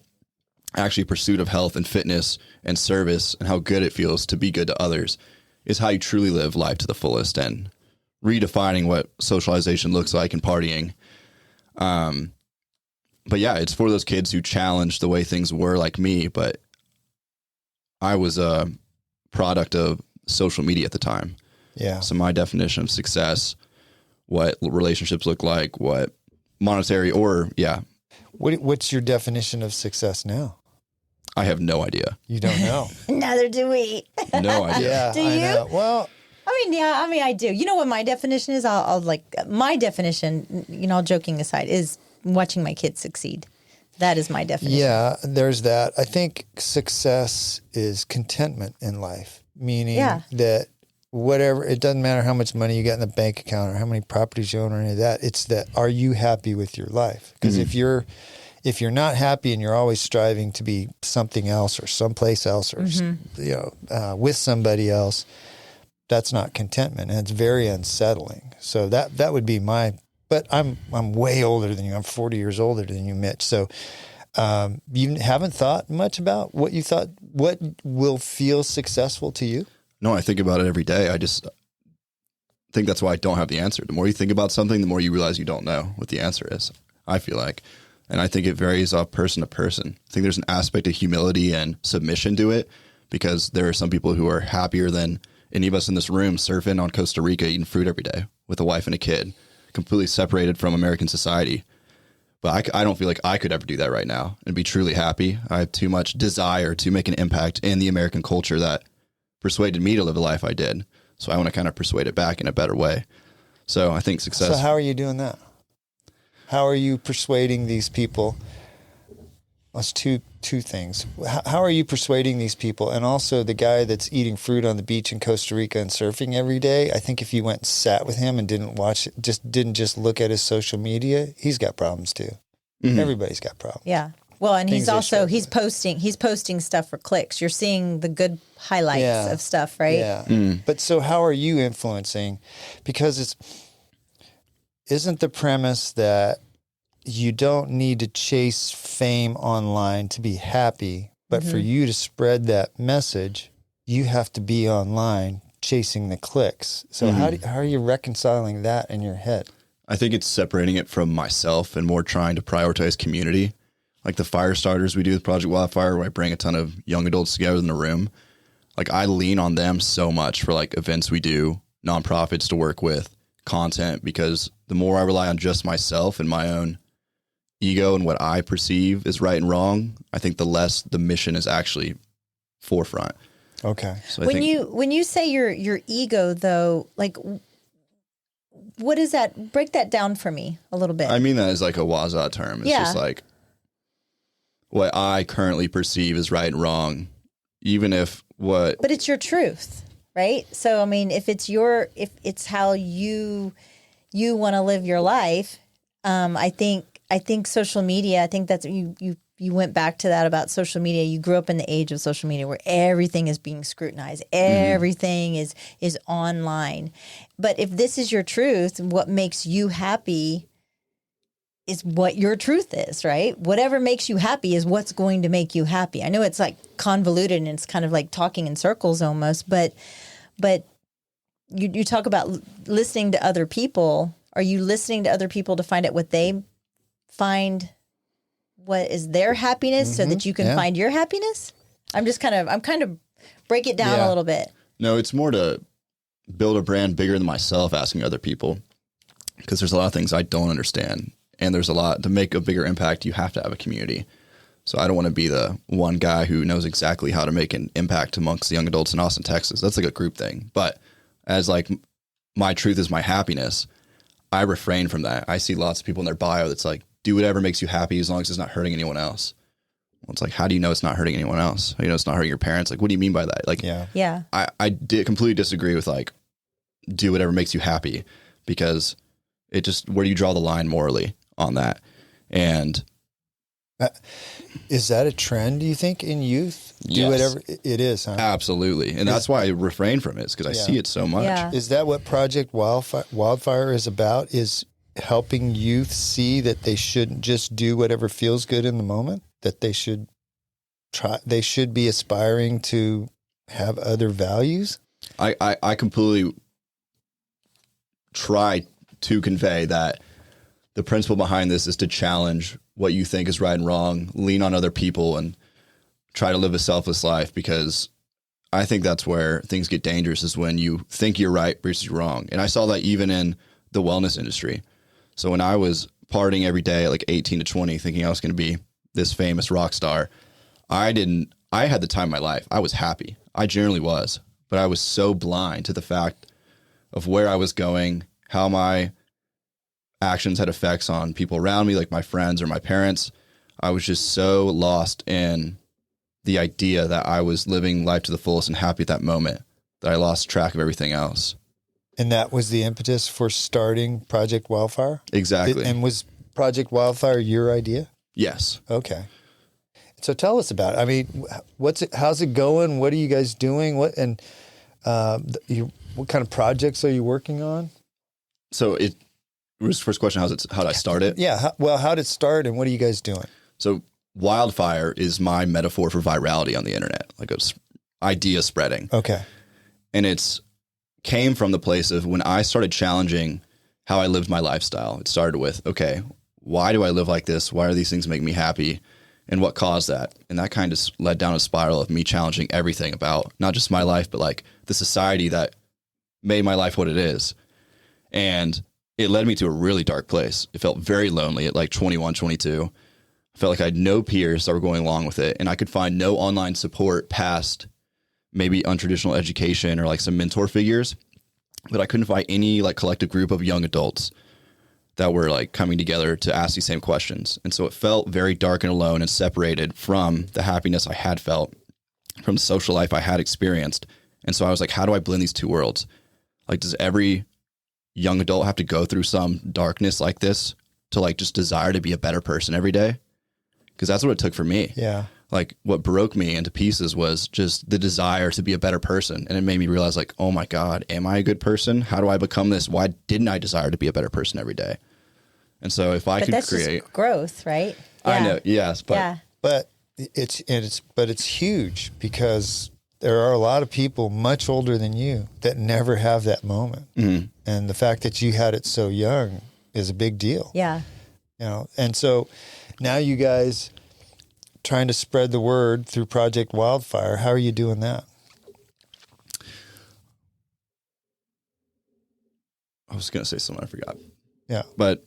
actually pursuit of health and fitness and service and how good it feels to be good to others is how you truly live life to the fullest, and redefining what socialization looks like and partying. But yeah, it's for those kids who challenge the way things were like me, but I was a product of social media at the time. Yeah. So my definition of success, what relationships look like, what monetary What's your definition of success now? I have no idea. You don't know. Neither do we. No idea. Yeah. Do you? I know. Well, I do. You know what my definition is? My definition, all joking aside, is watching my kids succeed. That is my definition. Yeah, there's that. I think success is contentment in life, meaning that whatever, it doesn't matter how much money you got in the bank account or how many properties you own or any of that. It's that, are you happy with your life? Because if you're not happy and you're always striving to be something else or someplace else or with somebody else, that's not contentment, and it's very unsettling. So that would be my. But I'm way older than you. I'm 40 years older than you, Mitch. So you haven't thought much about what will feel successful to you? No, I think about it every day. I just think that's why I don't have the answer. The more you think about something, the more you realize you don't know what the answer is, I feel like. And I think it varies off person to person. I think there's an aspect of humility and submission to it, because there are some people who are happier than any of us in this room surfing on Costa Rica, eating fruit every day with a wife and a kid, completely separated from American society. But I don't feel like I could ever do that right now and be truly happy. I have too much desire to make an impact in the American culture that persuaded me to live the life I did. So I want to kind of persuade it back in a better way. So I think success. So how are you doing that? How are you persuading these people? That's two things. How are you persuading these people? And also the guy that's eating fruit on the beach in Costa Rica and surfing every day, I think if you went and sat with him and didn't just look at his social media, he's got problems too. Mm-hmm. Everybody's got problems. Yeah. Well, and he's posting stuff for clicks. You're seeing the good highlights of stuff, right? Yeah. Mm. But so how are you influencing? Because isn't the premise that you don't need to chase fame online to be happy, but for you to spread that message, you have to be online chasing the clicks. So how are you reconciling that in your head? I think it's separating it from myself and more trying to prioritize community. Like the fire starters we do with Project Wildfire, where I bring a ton of young adults together in the room. Like I lean on them so much for like events we do, nonprofits to work with, content, because the more I rely on just myself and my own ego and what I perceive is right and wrong, I think the less the mission is actually forefront. Okay. So when you say your ego though, like what is that? Break that down for me a little bit. I mean that as like a Waza term. It's just like what I currently perceive as right and wrong, even if what. But it's your truth, right? So I mean, if it's how you want to live your life, I think social media. I think that's you went back to that about social media. You grew up in the age of social media where everything is being scrutinized. Everything is online. But if this is your truth, what makes you happy is what your truth is, right? Whatever makes you happy is what's going to make you happy. I know it's like convoluted and it's kind of like talking in circles almost, but you talk about listening to other people. Are you listening to other people to find out what they find, what is their happiness so that you can find your happiness? I'm kind of break it down a little bit. No, it's more to build a brand bigger than myself, asking other people, because there's a lot of things I don't understand. And there's a lot to make a bigger impact. You have to have a community. So I don't want to be the one guy who knows exactly how to make an impact amongst the young adults in Austin, Texas. That's like a group thing. But as like my truth is my happiness, I refrain from that. I see lots of people in their bio that's like, do whatever makes you happy as long as it's not hurting anyone else. Well, it's like, how do you know it's not hurting anyone else? How do you know it's not hurting your parents? Like, what do you mean by that? Like, yeah. I completely disagree with like, do whatever makes you happy, because it just, where do you draw the line morally on that? And is that a trend, do you think, in youth? Do yes. whatever it is, huh? Absolutely. And that's why I refrain from it, is because I see it so much. Yeah. Is that what Project Wildfire is about? Is helping youth see that they shouldn't just do whatever feels good in the moment, that they should be aspiring to have other values? I completely try to convey that the principle behind this is to challenge what you think is right and wrong, lean on other people, and try to live a selfless life, because I think that's where things get dangerous, is when you think you're right versus you're wrong. And I saw that even in the wellness industry. So when I was partying every day at like 18 to 20, thinking I was going to be this famous rock star, I had the time of my life. I was happy. I generally was, but I was so blind to the fact of where I was going, how my actions had effects on people around me, like my friends or my parents. I was just so lost in the idea that I was living life to the fullest and happy at that moment that I lost track of everything else. And that was the impetus for starting Project Wildfire? Exactly. And was Project Wildfire your idea? Yes. Okay. So tell us about it. I mean, how's it going? What are you guys doing? What kind of projects are you working on? So it was the first question. How did I start it? Yeah. How did it start, and what are you guys doing? So Wildfire is my metaphor for virality on the internet, like it's idea spreading. Okay. And it's came from the place of when I started challenging how I lived my lifestyle. It started with, okay, why do I live like this? Why are these things making me happy? And what caused that? And that kind of led down a spiral of me challenging everything about not just my life, but like the society that made my life what it is. And it led me to a really dark place. It felt very lonely at like 21, 22. I felt like I had no peers that were going along with it. And I could find no online support past maybe untraditional education or like some mentor figures. But I couldn't find any like collective group of young adults that were like coming together to ask these same questions. And so it felt very dark and alone and separated from the happiness I had felt, from the social life I had experienced. And so I was like, how do I blend these two worlds? Like, does every young adult have to go through some darkness like this to like just desire to be a better person every day? Because that's what it took for me. Yeah. Like what broke me into pieces was just the desire to be a better person. And it made me realize like, oh my God, am I a good person? How do I become this? Why didn't I desire to be a better person every day? And so if I could that's create just growth, right? I know. Yes. But it's huge, because there are a lot of people much older than you that never have that moment. Mm-hmm. And the fact that you had it so young is a big deal. Yeah. You know, and so now you guys trying to spread the word through Project Wildfire. How are you doing that? I was going to say something I forgot. Yeah. But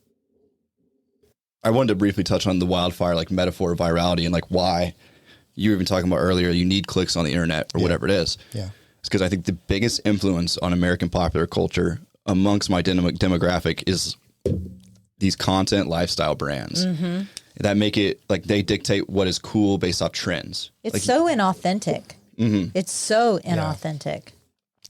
I wanted to briefly touch on the wildfire, like metaphor of virality and like why you were even talking about earlier, you need clicks on the internet or whatever it is. Yeah. It's because I think the biggest influence on American popular culture amongst my demographic is these content lifestyle brands that make it like they dictate what is cool based off trends. It's like, so inauthentic. It's so inauthentic.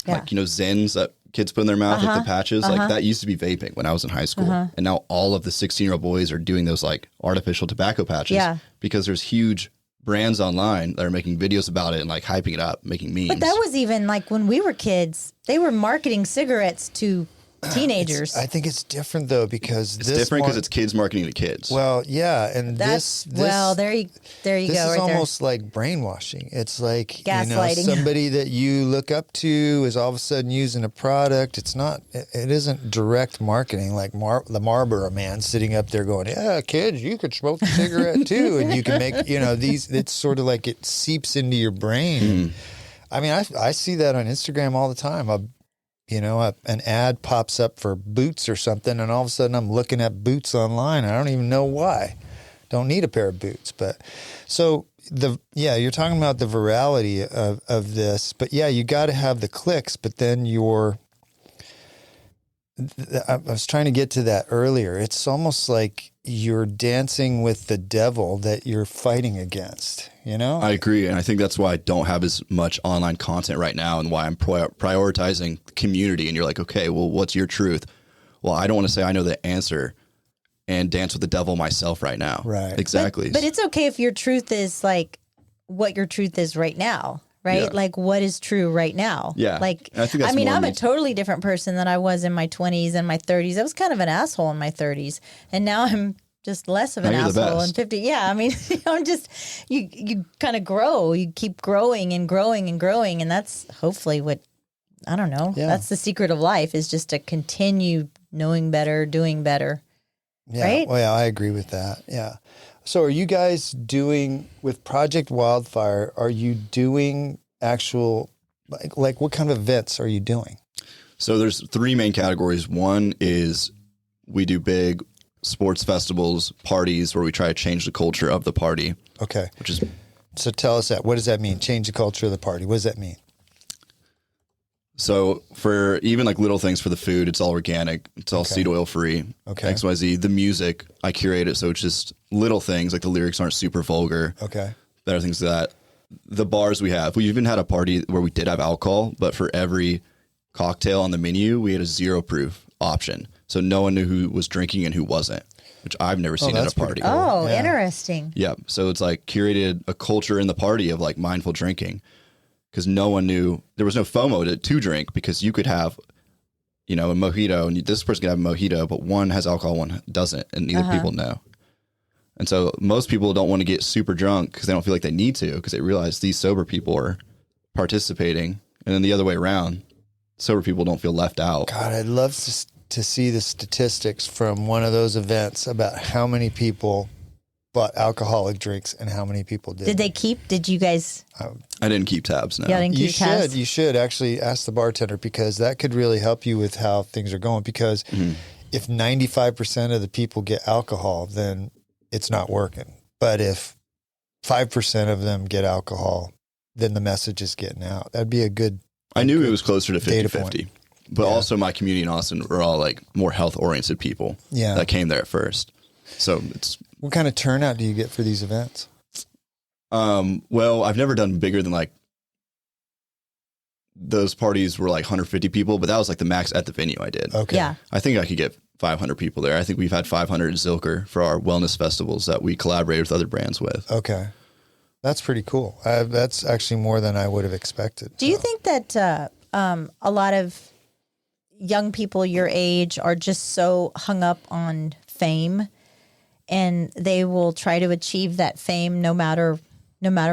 Yeah. Like, Zins that kids put in their mouth, like the patches, like that used to be vaping when I was in high school. And now all of the 16-year-old boys are doing those like artificial tobacco patches because there's huge brands online that are making videos about it and like hyping it up, making memes. But that was even like when we were kids, they were marketing cigarettes to teenagers. I think it's different though because it's different because it's kids marketing to kids. Well, yeah, and this well, there you go. This is almost like brainwashing. It's like gaslighting. Somebody that you look up to is all of a sudden using a product. It's not. It isn't direct marketing like the Marlboro man sitting up there going, "Yeah, kids, you could smoke a cigarette too, and you can make these." It's sort of like it seeps into your brain. I mean, I see that on Instagram all the time. An ad pops up for boots or something, and all of a sudden I'm looking at boots online. I don't even know why. Don't need a pair of boots. But so you're talking about the virality of this, but yeah, you got to have the clicks, but then I was trying to get to that earlier. It's almost like you're dancing with the devil that you're fighting against, I agree. And I think that's why I don't have as much online content right now and why I'm prioritizing community. And you're like, okay, well, what's your truth? Well, I don't want to say I know the answer and dance with the devil myself right now. Right. Exactly. But it's okay if your truth is like what your truth is right now. Right? Yeah. Like what is true right now. Yeah. Like, I mean, I'm a totally different person than I was in my 20s and my 30s. I was kind of an asshole in my 30s. And now I'm just less of an asshole in 50. Yeah. I mean, I'm just, you kind of grow. You keep growing and growing and growing. And that's hopefully what, I don't know. Yeah. That's the secret of life is just to continue knowing better, doing better. Yeah. Right? Well, yeah, I agree with that. Yeah. So are you guys doing, with Project Wildfire, are you doing actual, like what kind of events are you doing? So there's three main categories. One is we do big sports festivals, parties where we try to change the culture of the party. Okay. Which is. So tell us that. What does that mean? Change the culture of the party. What does that mean? So for even like little things for the food, it's all organic. It's all seed oil free. Okay. XYZ. The music, I curate it. So it's just little things like the lyrics aren't super vulgar. Okay. Better things like that. The bars we even had a party where we did have alcohol, but for every cocktail on the menu, we had a 0 proof option. So no one knew who was drinking and who wasn't, which I've never seen at a party. Cool. Oh, yeah. Interesting. Yeah. So it's like curated a culture in the party of like mindful drinking. Because no one knew, there was no FOMO to drink because you could have, a mojito and this person could have a mojito, but one has alcohol, one doesn't, and neither people know. And so most people don't want to get super drunk because they don't feel like they need to because they realize these sober people are participating. And then the other way around, sober people don't feel left out. God, I'd love to see the statistics from one of those events about how many people bought alcoholic drinks and how many people did. Did you guys? I didn't keep tabs. No. Yeah, I didn't keep tabs. You should actually ask the bartender because that could really help you with how things are going. Because if 95% of the people get alcohol, then it's not working. But if 5% of them get alcohol, then the message is getting out. That'd be a good. I knew it was closer to 50-50. But also my community in Austin were all like more health oriented people that came there at first. So it's. What kind of turnout do you get for these events? Well, I've never done bigger than like those parties were like 150 people, but that was like the max at the venue I did. Okay. Yeah. I think I could get 500 people there. I think we've had 500 at Zilker for our wellness festivals that we collaborated with other brands with. Okay. That's pretty cool. That's actually more than I would have expected. Do you think that a lot of young people your age are just so hung up on fame and they will try to achieve that fame no matter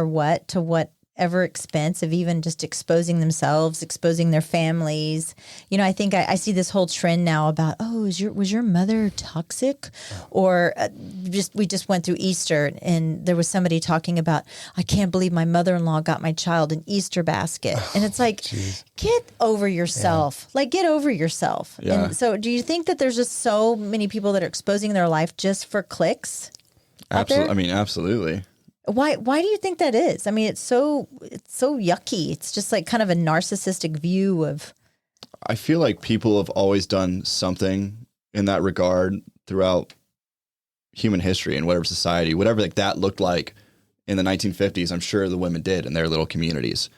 what, to whatever expense of even just exposing themselves, exposing their families? I think I see this whole trend now about, was your mother toxic? Or we just went through Easter and there was somebody talking about, I can't believe my mother-in-law got my child an Easter basket. And it's like, get over yourself. Yeah. Like, get over yourself. Yeah. And so do you think that there's just so many people that are exposing their life just for clicks? Absolutely. I mean, absolutely. Why do you think that is? I mean, it's so yucky. It's just like kind of a narcissistic view of. I feel like people have always done something in that regard throughout human history and whatever society, whatever like that looked like in the 1950s. I'm sure the women did in their little communities.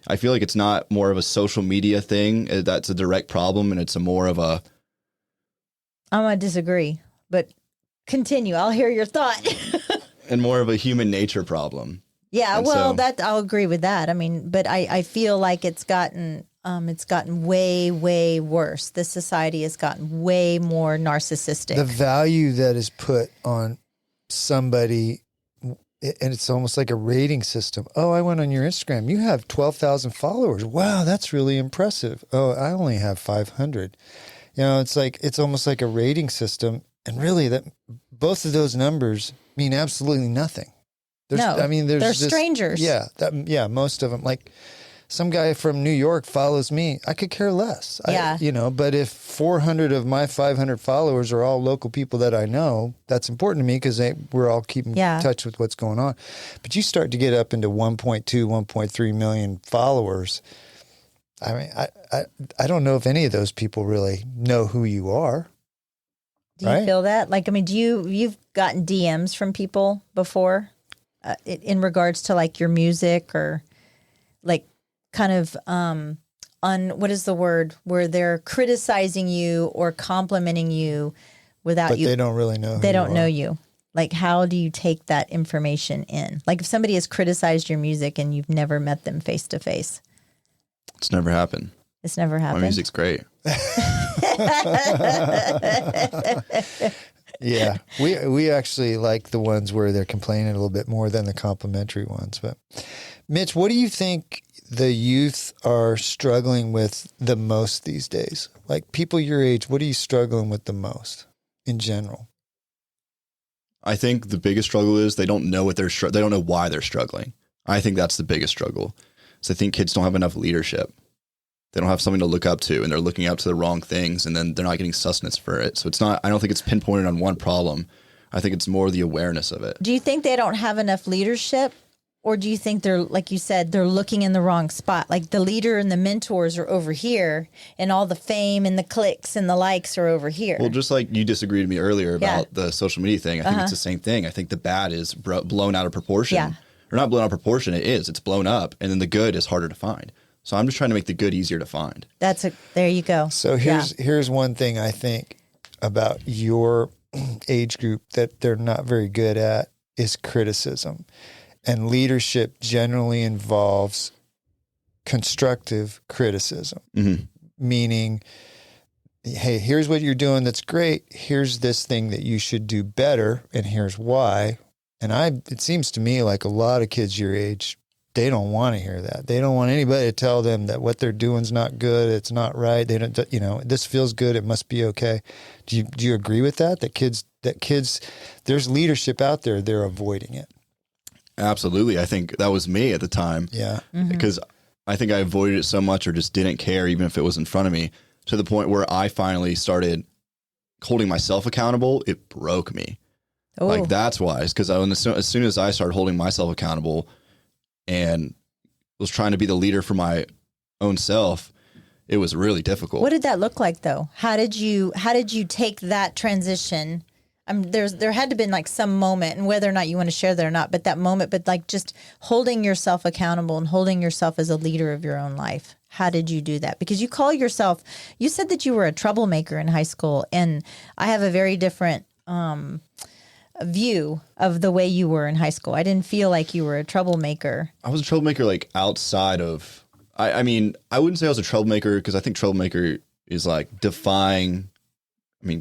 I feel like it's not more of a social media thing that's a direct problem, and it's a more of a. I'm gonna disagree, but continue. I'll hear your thought. And more of a human nature problem. Yeah, And well, so- that I'll agree with that. I mean, but I feel like it's gotten way, way worse. This society has gotten way more narcissistic. The value that is put on somebody, and it's almost like a rating system. Oh, I went on your Instagram. You have 12,000 followers. Wow, that's really impressive. Oh, I only have 500. You know, it's almost like a rating system. And really, that both of those numbers mean absolutely nothing. They're strangers. Yeah, most of them. Like some guy from New York follows me, I could care less. Yeah. But if 400 of my 500 followers are all local people that I know, that's important to me because we're all keeping in touch with what's going on. But you start to get up into 1.2, 1.3 million followers. I mean, I don't know if any of those people really know who you are. Do you feel that? Like, I mean, you've gotten DMs from people before in regards to like your music or like kind of what is the word where they're criticizing you or complimenting you without but you. They don't really know who They you don't are. know you. Like, how do you take that information in? Like if somebody has criticized your music and you've never met them face to face. It's never happened. It's never happened. My music's great. Yeah, we actually like the ones where they're complaining a little bit more than the complimentary ones. But Mitch, what do you think the youth are struggling with the most these days? Like people your age, what are you struggling with the most in general? I think the biggest struggle is they don't know they don't know why they're struggling. I think that's the biggest struggle. So I think kids don't have enough leadership. They don't have something to look up to, and they're looking up to the wrong things, and then they're not getting sustenance for it. So it's not, I don't think it's pinpointed on one problem. I think it's more the awareness of it. Do you think they don't have enough leadership? Or do you think they're, like you said, they're looking in the wrong spot? Like the leader and the mentors are over here, and all the fame and the clicks and the likes are over here. Well, just like you disagreed with me earlier about the social media thing, I think it's the same thing. I think the bad is blown out of proportion. Yeah. Or not blown out of proportion, it's blown up, and then the good is harder to find. So I'm just trying to make the good easier to find. There you go. So here's one thing I think about your age group that they're not very good at is criticism. And leadership generally involves constructive criticism, meaning, hey, here's what you're doing that's great. Here's this thing that you should do better, and here's why. And it seems to me like a lot of kids your age, they don't want to hear that. They don't want anybody to tell them that what they're doing is not good. It's not right. They don't, this feels good. It must be okay. Do you agree with that? That kids, there's leadership out there. They're avoiding it. Absolutely. I think that was me at the time. Yeah. Because I think I avoided it so much or just didn't care, even if it was in front of me, to the point where I finally started holding myself accountable. It broke me. Ooh. Like that's why. It's because as soon as I started holding myself accountable and was trying to be the leader for my own self, it was really difficult. What did that look like, though? How did you take that transition? There had to have been like some moment, and whether or not you want to share that or not, but that moment, but like just holding yourself accountable and holding yourself as a leader of your own life. How did you do that? Because you said that you were a troublemaker in high school, and I have a very different view of the way you were in high school. I didn't feel like you were a troublemaker. I was a troublemaker like outside of, I mean, I wouldn't say I was a troublemaker because I think troublemaker is like defying,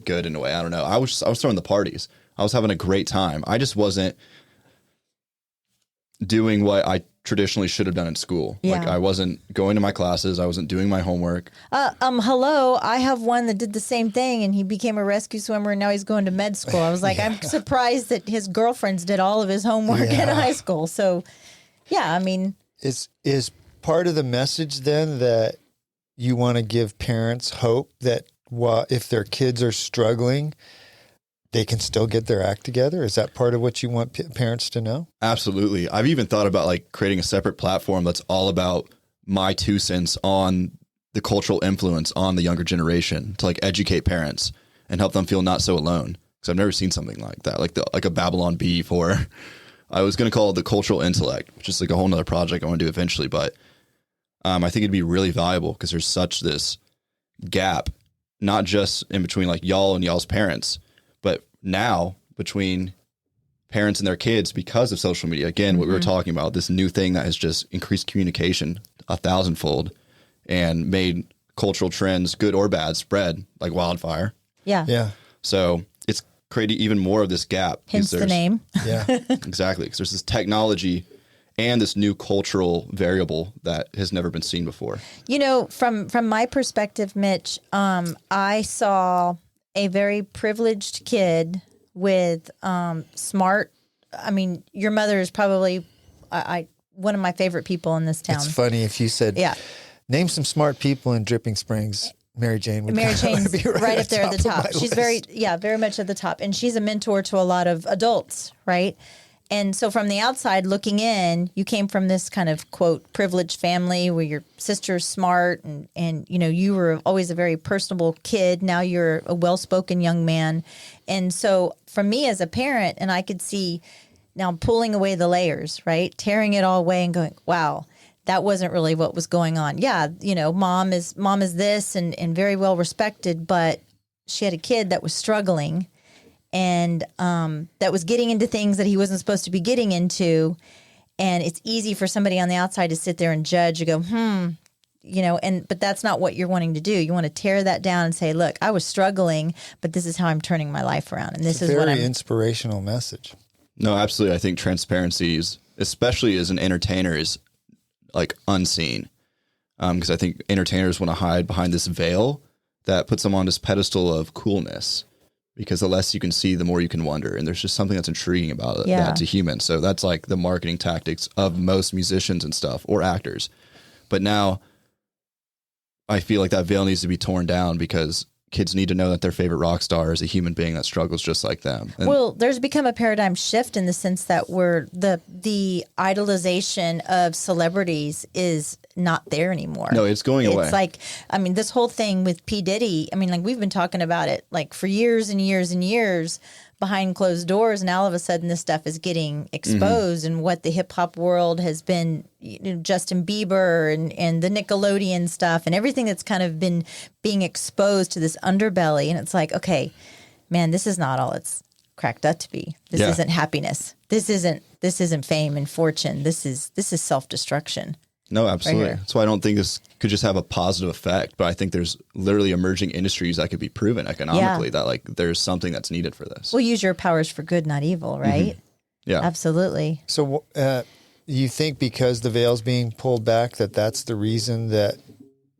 good in a way. I don't know. I was throwing the parties. I was having a great time. I just wasn't doing what I traditionally should have done in school. Yeah. Like I wasn't going to my classes. I wasn't doing my homework. Hello. I have one that did the same thing, and he became a rescue swimmer, and now he's going to med school. I was like, I'm surprised that his girlfriends did all of his homework in high school. So, Is part of the message then that you want to give parents hope that if their kids are struggling, they can still get their act together? Is that part of what you want parents to know? Absolutely. I've even thought about like creating a separate platform that's all about my 2 cents on the cultural influence on the younger generation to like educate parents and help them feel not so alone. Because I've never seen something like that, like a Babylon Bee, or I was going to call it the cultural intellect, which is like a whole nother project I want to do eventually. But I think it'd be really valuable because there's such this gap, not just in between like y'all and y'all's parents, but now between parents and their kids because of social media. Again, what we were talking about, this new thing that has just increased communication 1,000-fold and made cultural trends, good or bad, spread like wildfire. Yeah. Yeah. So it's created even more of this gap. Hence the name. Yeah. Exactly. Because there's this technology and this new cultural variable that has never been seen before. You know, from my perspective, Mitch, I saw a very privileged kid with smart. I mean, your mother is probably one of my favorite people in this town. It's funny if you said, name some smart people in Dripping Springs. Mary Jane's be right up there at the top. She's list. very much at the top. And she's a mentor to a lot of adults, right? And so from the outside looking in, you came from this kind of, quote, privileged family where your sister's smart and you know, you were always a very personable kid. Now you're a well-spoken young man. And so for me as a parent, and I could see now pulling away the layers, right? Tearing it all away and going, wow, that wasn't really what was going on. Yeah, you know, mom is this and very well respected, but she had a kid that was struggling and that was getting into things that he wasn't supposed to be getting into. And it's easy for somebody on the outside to sit there and judge. You go, you know, but that's not what you're wanting to do. You want to tear that down and say, look, I was struggling, but this is how I'm turning my life around. And this is what I'm. Very inspirational message. No, absolutely. I think transparency is, especially as an entertainer, is like unseen. Because I think entertainers want to hide behind this veil that puts them on this pedestal of coolness. Because the less you can see, the more you can wonder. And there's just something that's intriguing about that to humans. So that's like the marketing tactics of most musicians and stuff, or actors. But now I feel like that veil needs to be torn down because kids need to know that their favorite rock star is a human being that struggles just like them. And well, there's become a paradigm shift in the sense that the idolization of celebrities is not there anymore. No, it's going away. It's like, I mean, this whole thing with P. Diddy, I mean, like we've been talking about it like for years and years and years behind closed doors. And all of a sudden this stuff is getting exposed and what the hip hop world has been, you know, Justin Bieber and the Nickelodeon stuff and everything that's kind of been being exposed to this underbelly. And it's like, okay, man, this is not all it's cracked up to be. This isn't happiness. This isn't fame and fortune. This is self-destruction. No, absolutely. Right. That's why I don't think this could just have a positive effect. But I think there's literally emerging industries that could be proven economically that like there's something that's needed for this. Well, use your powers for good, not evil, right? Yeah, absolutely. So you think because the veil's being pulled back that's the reason that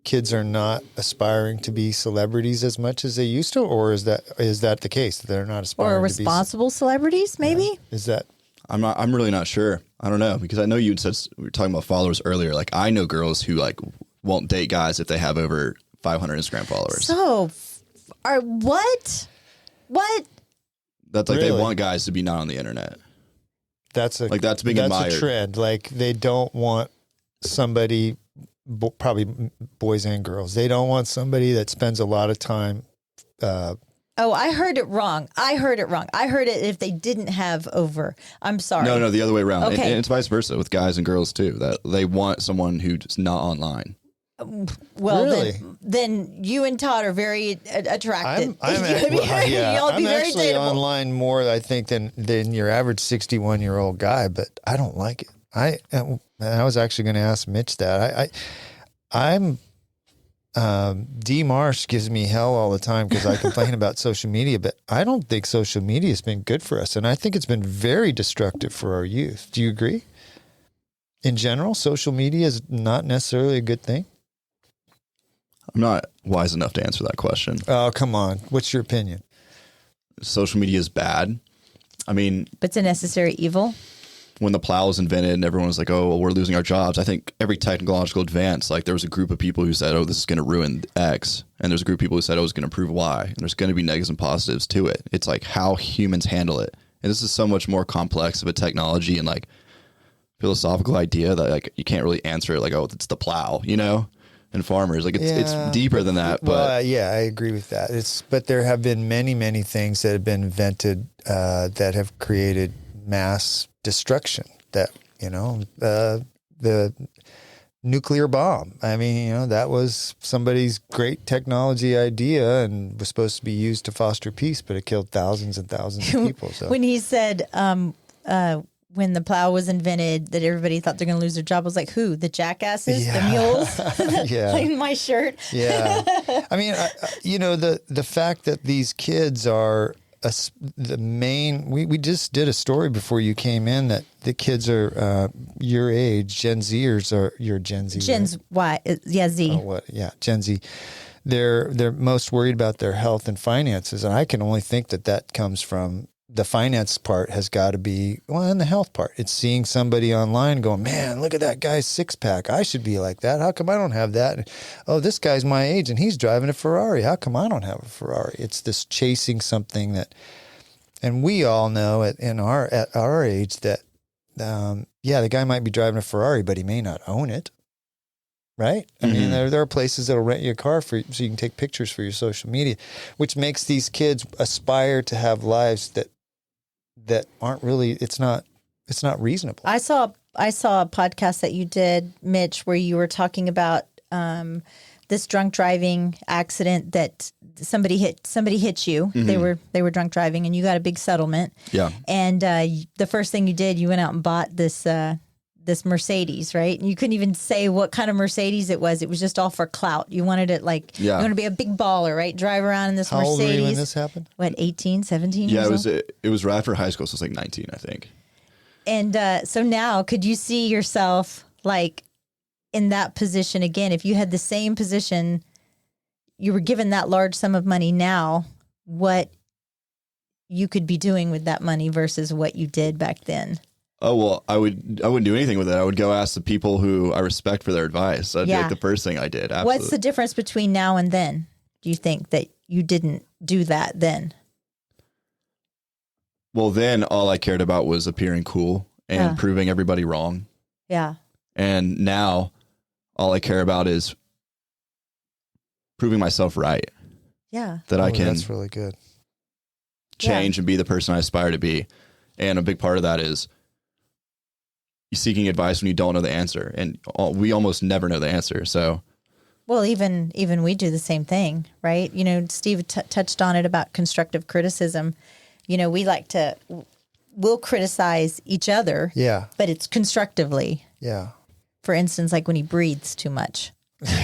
kids are not aspiring to be celebrities as much as they used to, or is that the case that they're not aspiring or responsible celebrities? Maybe is that. I'm really not sure. I don't know, because I know you said we were talking about followers earlier. Like I know girls who like won't date guys if they have over 500 Instagram followers. So, what? That's like Really? they want guys to be not on the internet. That's being admired. a trend. Like they don't want somebody, probably boys and girls. They don't want somebody that spends a lot of time. Oh, I heard it wrong. I heard it if they didn't have over. I'm sorry. No, the other way around. Okay. And it's vice versa with guys and girls too. That they want someone who's not online. Well, Really? then you and Todd are very attracted. I'm You'll be very actually dateable. online more, I think, than your average 61-year-old guy, but I don't like it. I was actually going to ask Mitch that. I'm D. Marsh gives me hell all the time because I complain about social media, but I don't think social media has been good for us, and I think it's been very destructive for our youth. Do you agree? In general, social media is not necessarily a good thing. I'm not wise enough to answer that question. Oh, come on. What's your opinion? Social media is bad. I mean, But it's a necessary evil. when the plow was invented and everyone was like, oh, well, we're losing our jobs. I think every technological advance, like there was a group of people who said, oh, this is going to ruin X. And there's a group of people who said, oh, it's going to improve Y. And there's going to be negatives and positives to it. It's like how humans handle it. And this is so much more complex of a technology and like philosophical idea that like you can't really answer it like, oh, it's the plow, you know? And farmers, like it's deeper than that. But well, yeah, I agree with that. But there have been many things that have been invented that have created mass destruction. That the nuclear bomb. I mean, that was somebody's great technology idea and was supposed to be used to foster peace, but it killed thousands and thousands of people. So when he said, when the plow was invented, that everybody thought they're going to lose their job, I was like, who? The jackasses? Yeah. The mules? Yeah. Like my shirt? Yeah. I mean, the fact that these kids are the main, we just did a story before you came in that the kids are your age, Gen Zers are, you're Gen Z. Gen's right? Y, yeah, Z. Oh, what? Yeah, Gen Z. They're most worried about their health and finances. And I can only think that comes from the finance part has got to be, well, and the health part. It's seeing somebody online going, man, look at that guy's six pack. I should be like that. How come I don't have that? And, oh, this guy's my age and he's driving a Ferrari. How come I don't have a Ferrari? It's this chasing something that, and we all know at our age that, the guy might be driving a Ferrari, but he may not own it. Right? I mean, there are places that will rent you a car so you can take pictures for your social media, which makes these kids aspire to have lives that aren't really, it's not reasonable. I saw a podcast that you did, Mitch, where you were talking about this drunk driving accident that somebody hit you. Mm-hmm. They were drunk driving and you got a big settlement. Yeah. And the first thing you did, you went out and bought this Mercedes, right? And you couldn't even say what kind of Mercedes it was. It was just all for clout. You wanted it you want to be a big baller, right? Drive around in this Mercedes. How old were you when this happened? What, 18, 17 years old? Yeah, it was right after high school, so it's like 19, I think. And so now, could you see yourself like in that position again? If you had the same position, you were given that large sum of money now, what you could be doing with that money versus what you did back then? Oh, well, I wouldn't do anything with it. I would go ask the people who I respect for their advice. That'd be like the first thing I did. Absolutely. What's the difference between now and then? Do you think that you didn't do that then? Well, then all I cared about was appearing cool and proving everybody wrong. Yeah. And now all I care about is proving myself right. Yeah. That I can. That's really good. Change and be the person I aspire to be. And a big part of that is seeking advice when you don't know the answer, and we almost never know the answer. So, well, even we do the same thing, right? Steve touched on it about constructive criticism. We'll criticize each other, but it's constructively. Yeah. For instance, like when he breathes too much. I'm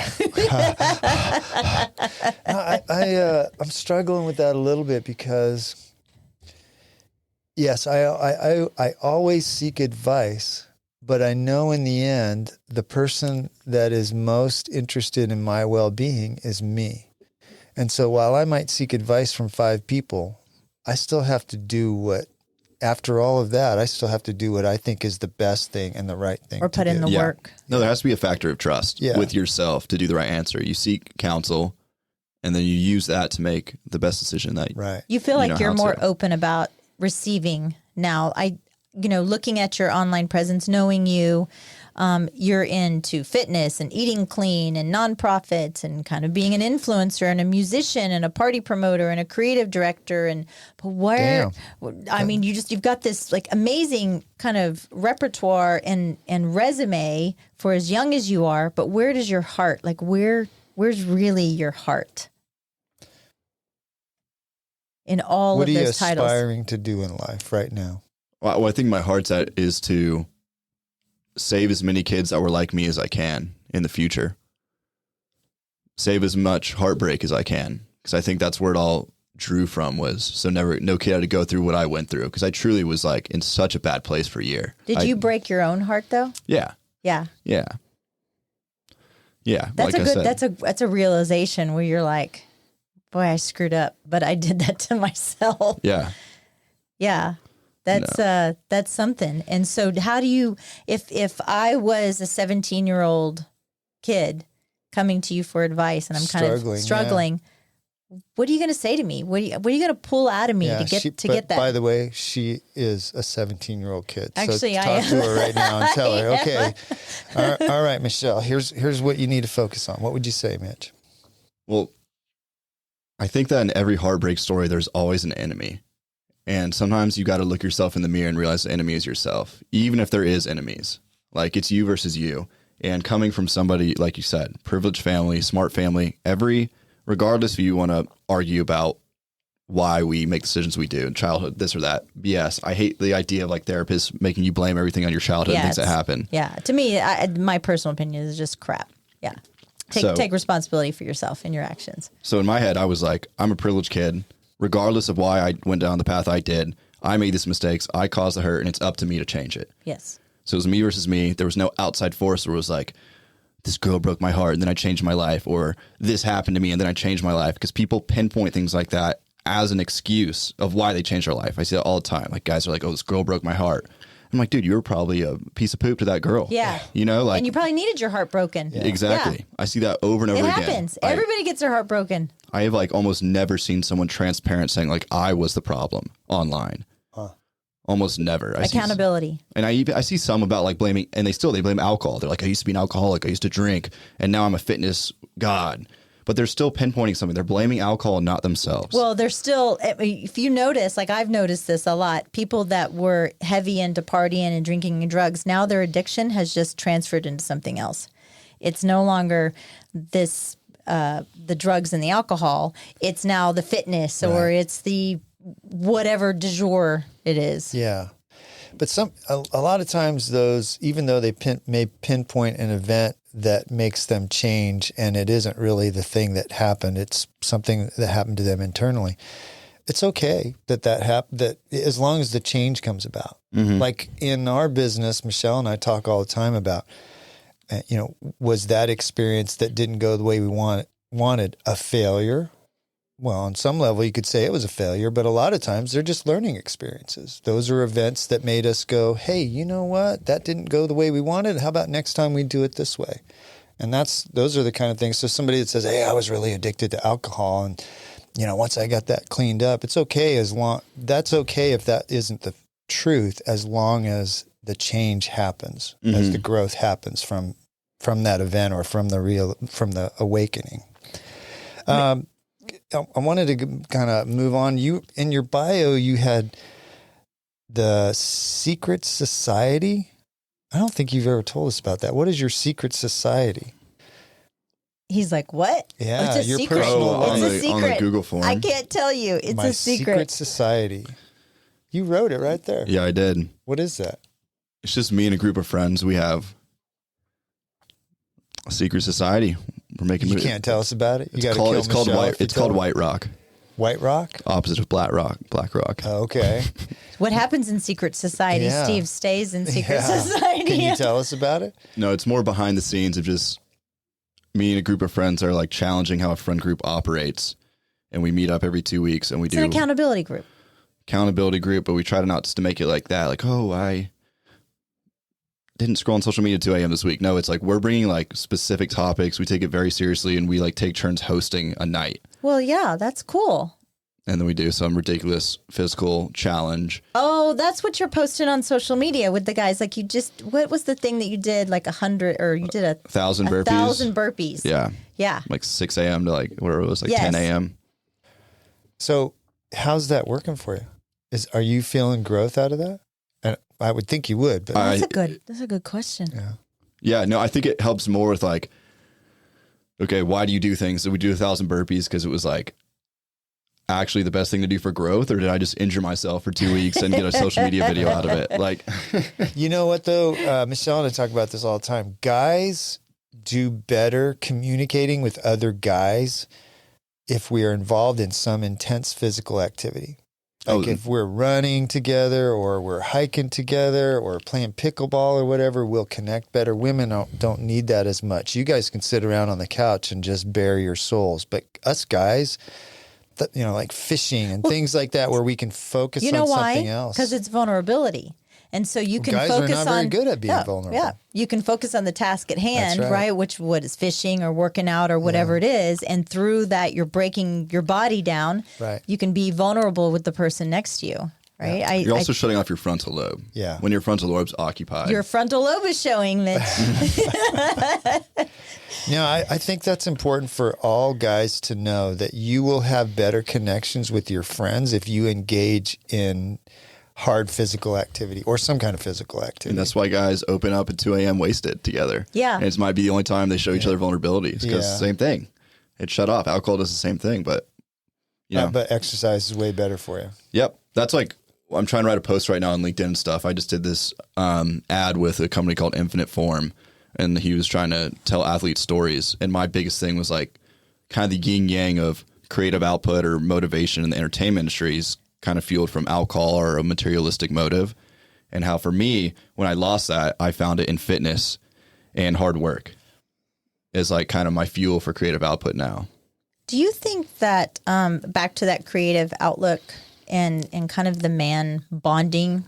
struggling with that a little bit because, yes, I always seek advice. But I know in the end, the person that is most interested in my well-being is me. And so while I might seek advice from 5 people, I still have to do after all of that, I still have to do what I think is the best thing and the right thing. Or put in the work. No, there has to be a factor of trust with yourself to do the right answer. You seek counsel, and then you use that to make the best decision. You feel like you're more open about receiving now. Looking at your online presence, knowing you're into fitness and eating clean and nonprofits and kind of being an influencer and a musician and a party promoter and a creative director. You've got this like amazing kind of repertoire and resume for as young as you are. But where does your heart, where's really your heart in all of those titles? What are you aspiring to do in life right now? Well, I think my heart's at is to save as many kids that were like me as I can in the future. Save as much heartbreak as I can, because I think that's where it all drew from, was so no kid had to go through what I went through, because I truly was like in such a bad place for a year. Did you break your own heart though? Yeah. Yeah. Yeah. Yeah. That's a realization where you're like, boy, I screwed up, but I did that to myself. Yeah. Yeah. That's something. And so how do you, if I was a 17-year-old kid coming to you for advice and I'm kind of struggling, what are you going to say to me? What are you going to pull out of me to get that? By the way, she is a 17-year-old kid. Actually, so talk to her right now and tell her, okay, all right, Michelle, here's what you need to focus on. What would you say, Mitch? Well, I think that in every heartbreak story, there's always an enemy. And sometimes you got to look yourself in the mirror and realize the enemy is yourself, even if there is enemies. Like, it's you versus you. And coming from somebody, like you said, privileged family, smart family, regardless if you want to argue about why we make decisions we do in childhood, this or that, BS. I hate the idea of like therapists making you blame everything on your childhood and things that happen. Yeah. To me, my personal opinion is just crap. Yeah. Take responsibility for yourself and your actions. So in my head, I was like, I'm a privileged kid. Regardless of why I went down the path I did, I made these mistakes. I caused the hurt, and it's up to me to change it. Yes. So it was me versus me. There was no outside force where it was like, this girl broke my heart and then I changed my life, or this happened to me and then I changed my life. Because people pinpoint things like that as an excuse of why they changed their life. I see that all the time. Like, guys are like, oh, this girl broke my heart. I'm like, dude, you were probably a piece of poop to that girl. Yeah. You know, like, and you probably needed your heart broken. Yeah. Exactly. Yeah. I see that over and over again. It happens. Everybody gets their heart broken. I have like almost never seen someone transparent saying like I was the problem online. Almost never. Accountability. And I see some about like blaming, and they blame alcohol. They're like, I used to be an alcoholic. I used to drink, and now I'm a fitness god. But they're still pinpointing something. They're blaming alcohol and not themselves. Well, they're still, if you notice, like I've noticed this a lot, people that were heavy into partying and drinking and drugs, now their addiction has just transferred into something else. It's no longer this, the drugs and the alcohol. It's now the fitness, or it's the whatever du jour it is. Yeah. But a lot of times those, even though they may pinpoint an event that makes them change, and it isn't really the thing that happened, it's something that happened to them internally. It's okay that happened, that as long as the change comes about. Mm-hmm. Like in our business, Michelle and I talk all the time about, was that experience that didn't go the way we wanted a failure? Well, on some level, you could say it was a failure, but a lot of times they're just learning experiences. Those are events that made us go, hey, you know what? That didn't go the way we wanted. How about next time we do it this way? And those are the kind of things. So somebody that says, hey, I was really addicted to alcohol, and once I got that cleaned up, it's okay that's okay if that isn't the truth, as long as the change happens, mm-hmm. as the growth happens from that event or from the awakening. I wanted to kind of move on. You, in your bio, you had the secret society. I don't think you've ever told us about that. What is your secret society? He's like, what? Yeah, it's a your secret. personal It's a secret. On the Google form. I can't tell you. It's My a secret. Secret society. You wrote it right there. Yeah, I did. What is that? It's just me and a group of friends. We have a secret society. We're making. You can't tell us about it. It's called White Rock. White Rock? Opposite of Black Rock. Oh, okay. What happens in secret society? Yeah. Steve stays in secret society. Can you tell us about it? No, it's more behind the scenes of just me and a group of friends are like challenging how a friend group operates, and we meet up every 2 weeks and It's an accountability group. But we try to not just to make it like that. Like, oh, I didn't scroll on social media at 2 a.m. this week. No, it's like we're bringing like specific topics. We take it very seriously, and we like take turns hosting a night. Well, yeah, that's cool. And then we do some ridiculous physical challenge. Oh, that's what you're posting on social media with the guys. Like what was the thing that you did? Like 100, or you did 1,000 burpees. 1,000 burpees. Yeah. Yeah. Like 6 a.m. to like, whatever it was, like 10 a.m. So how's that working for you? Are you feeling growth out of that? And I would think you would, but that's a good question. Yeah. Yeah. No, I think it helps more with like, okay, why do you do things? Did we do 1,000 burpees because it was like actually the best thing to do for growth, or did I just injure myself for 2 weeks and get a social media video out of it? Like, you know what though? Michelle and I talk about this all the time. Guys do better communicating with other guys if we are involved in some intense physical activity. Like if we're running together, or we're hiking together, or playing pickleball or whatever, we'll connect better. Women don't need that as much. You guys can sit around on the couch and just bare your souls. But us guys, like fishing and things like that, where we can focus on something else. Because it's vulnerability. And so you can guys focus are not very good at being vulnerable. Yeah, you can focus on the task at hand, That's right. Which what is fishing or working out or whatever it is, and through that you're breaking your body down. Right. You can be vulnerable with the person next to you. Right. Yeah. You're also shutting off your frontal lobe. Yeah. When your frontal lobe's occupied. Your frontal lobe is showing, Mitch. I think that's important for all guys to know, that you will have better connections with your friends if you engage in hard physical activity or some kind of physical activity. And that's why guys open up at 2 a.m. wasted together. Yeah. And it might be the only time they show each other vulnerabilities, because same thing. It shut off. Alcohol does the same thing, but but exercise is way better for you. Yep. That's like, I'm trying to write a post right now on LinkedIn and stuff. I just did this ad with a company called Infinite Form, and he was trying to tell athletes stories. And my biggest thing was like kind of the yin yang of creative output or motivation in the entertainment industry is kind of fueled from alcohol or a materialistic motive. And how for me, when I lost that, I found it in fitness and hard work is like kind of my fuel for creative output now. Do you think that back to that creative outlook and kind of the man bonding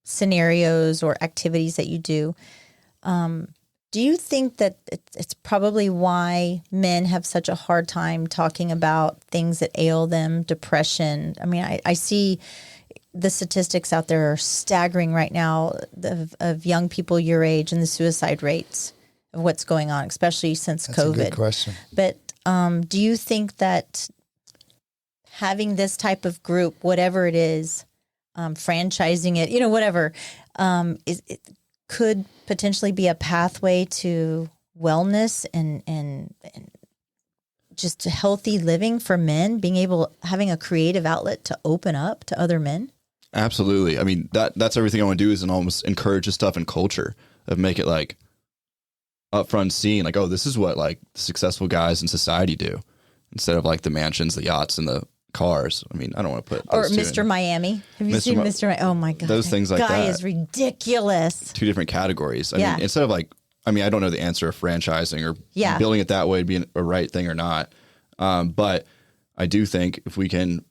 scenarios or activities that you do you think that it's probably why men have such a hard time talking about things that ail them, depression? I mean, I see the statistics out there are staggering right now of young people your age and the suicide rates of what's going on, especially since That's COVID. a good question. But do you think that having this type of group, whatever it is, franchising it, whatever, it could potentially be a pathway to wellness and just healthy living for men, having a creative outlet to open up to other men? Absolutely. I mean, that's everything I want to do is almost encourage the stuff in culture of make it like upfront seen, like, oh, this is what like successful guys in society do, instead of like the mansions, the yachts, and the cars. I mean, I don't want to put or Mr. Miami. Have you seen Mr. Miami? Oh my God, those things like that. Guy is ridiculous. Two different categories. I mean, instead of like, I don't know the answer of franchising or building it that way to be a right thing or not. But I do think if we can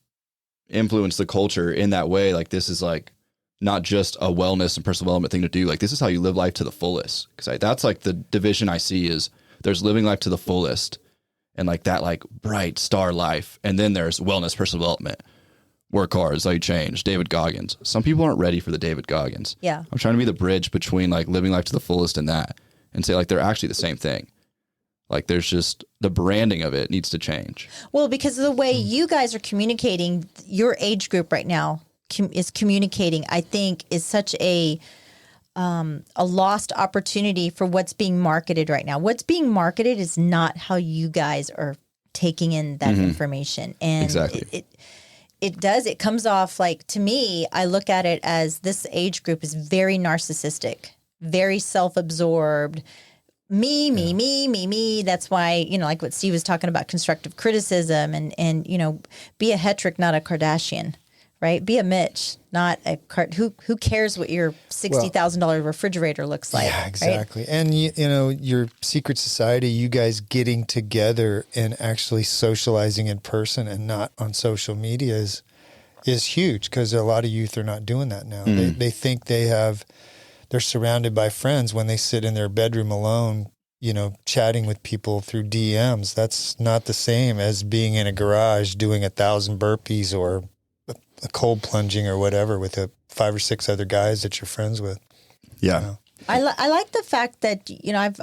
influence the culture in that way, like this is like not just a wellness and personal development thing to do. Like this is how you live life to the fullest. Because that's like the division I see is there's living life to the fullest and like that like bright star life. And then there's wellness, personal development, work hard, how you change, David Goggins. Some people aren't ready for the David Goggins. Yeah. I'm trying to be the bridge between like living life to the fullest and that, and say like they're actually the same thing. Like there's just the branding of it needs to change. Well, because of the way you guys are communicating, your age group right now is communicating, I think is such a lost opportunity for what's being marketed right now. What's being marketed is not how you guys are taking in that information. And exactly. It comes off like, to me, I look at it as this age group is very narcissistic, very self-absorbed. Me. That's why, like what Steve was talking about, constructive criticism and be a Hetrick, not a Kardashian, right? Be a Mitch, not a who cares what your $60,000 refrigerator looks like? Yeah, exactly. Right? And your secret society, you guys getting together and actually socializing in person and not on social media is huge, because a lot of youth are not doing that now. They think they're surrounded by friends when they sit in their bedroom alone, chatting with people through DMs. That's not the same as being in a garage doing 1,000 burpees or a cold plunging or whatever with 5 or 6 other guys that you're friends with. Yeah. I like the fact that,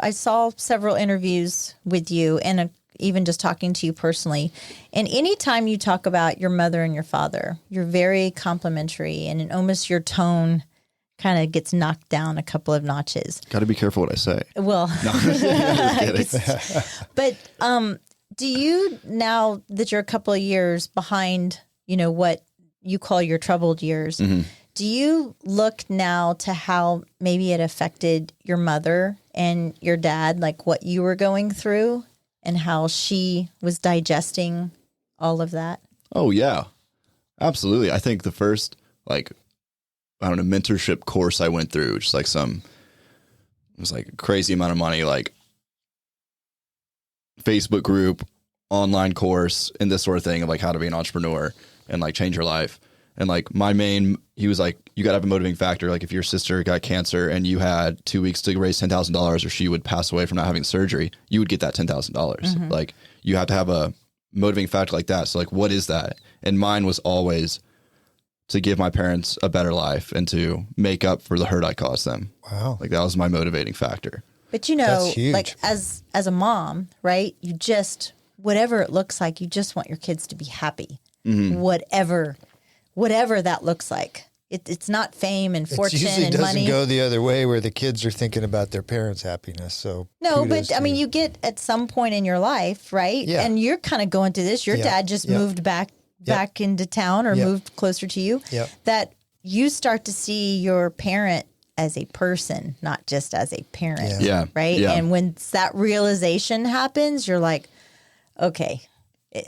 I saw several interviews with you and even just talking to you personally. And anytime you talk about your mother and your father, you're very complimentary, and in almost your tone kind of gets knocked down a couple of notches. Got to be careful what I say. Well, no, just kidding. But do you, now that you're a couple of years behind, what you call your troubled years, do you look now to how maybe it affected your mother and your dad, like what you were going through and how she was digesting all of that? Oh, yeah, absolutely. I think the first, mentorship course I went through, which is it was like a crazy amount of money, like Facebook group, online course and this sort of thing of like how to be an entrepreneur and like change your life. And like he was like, you got to have a motivating factor. Like if your sister got cancer and you had 2 weeks to raise $10,000 or she would pass away from not having surgery, you would get that $10,000. Like you have to have a motivating factor like that. So like, what is that? And mine was always to give my parents a better life and to make up for the hurt I caused them. Wow. Like that was my motivating factor. But like as a mom, right? You just, whatever it looks like, you just want your kids to be happy. Whatever that looks like. It's not fame and fortune and money. It usually doesn't go the other way where the kids are thinking about their parents' happiness. So no, but I mean, you get at some point in your life, right? Yeah. And you're kind of going through this. Your dad just moved back into town or moved closer to you. That you start to see your parent as a person, not just as a parent. Yeah. Right. Yeah. And when that realization happens, you're like, okay,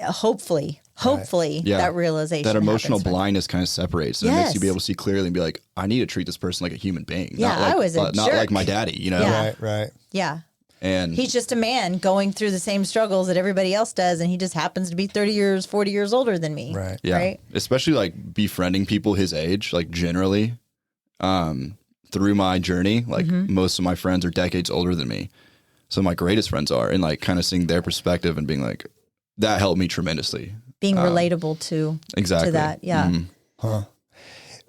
hopefully that realization, that emotional blindness kind of separates. And it makes you be able to see clearly and be like, I need to treat this person like a human being. Yeah, I was a not jerk. like my daddy, you know? Yeah. Right. Yeah. And he's just a man going through the same struggles that everybody else does. And he just happens to be 30 years, 40 years older than me. Right. yeah, Right. Especially like befriending people his age, like generally, through my journey, like most of my friends are decades older than me. Some of my greatest friends are, and like kind of seeing their perspective and being like, that helped me tremendously. Being relatable to that. Yeah.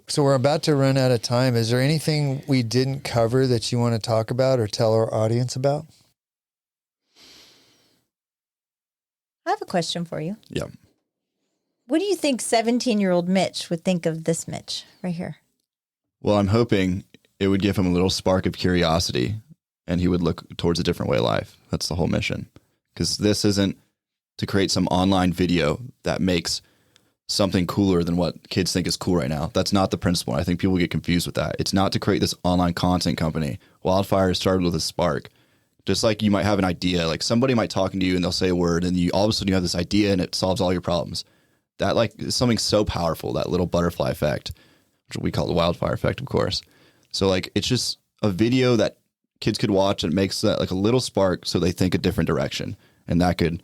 So we're about to run out of time. Is there anything we didn't cover that you want to talk about or tell our audience about? I have a question for you. Yeah. What do you think 17-year-old Mitch would think of this Mitch right here? Well, I'm hoping it would give him a little spark of curiosity and he would look towards a different way of life. That's the whole mission. Because this isn't to create some online video that makes something cooler than what kids think is cool right now. That's not the principle. I think people get confused with that. It's not to create this online content company. Wildfire started with a spark. Just like you might have an idea, like somebody might talking to you and they'll say a word and you all of a sudden you have this idea and it solves all your problems. That like is something so powerful, that little butterfly effect, which we call the wildfire effect, of course. So like, it's just a video that kids could watch and it makes that like a little spark so they think a different direction. And that could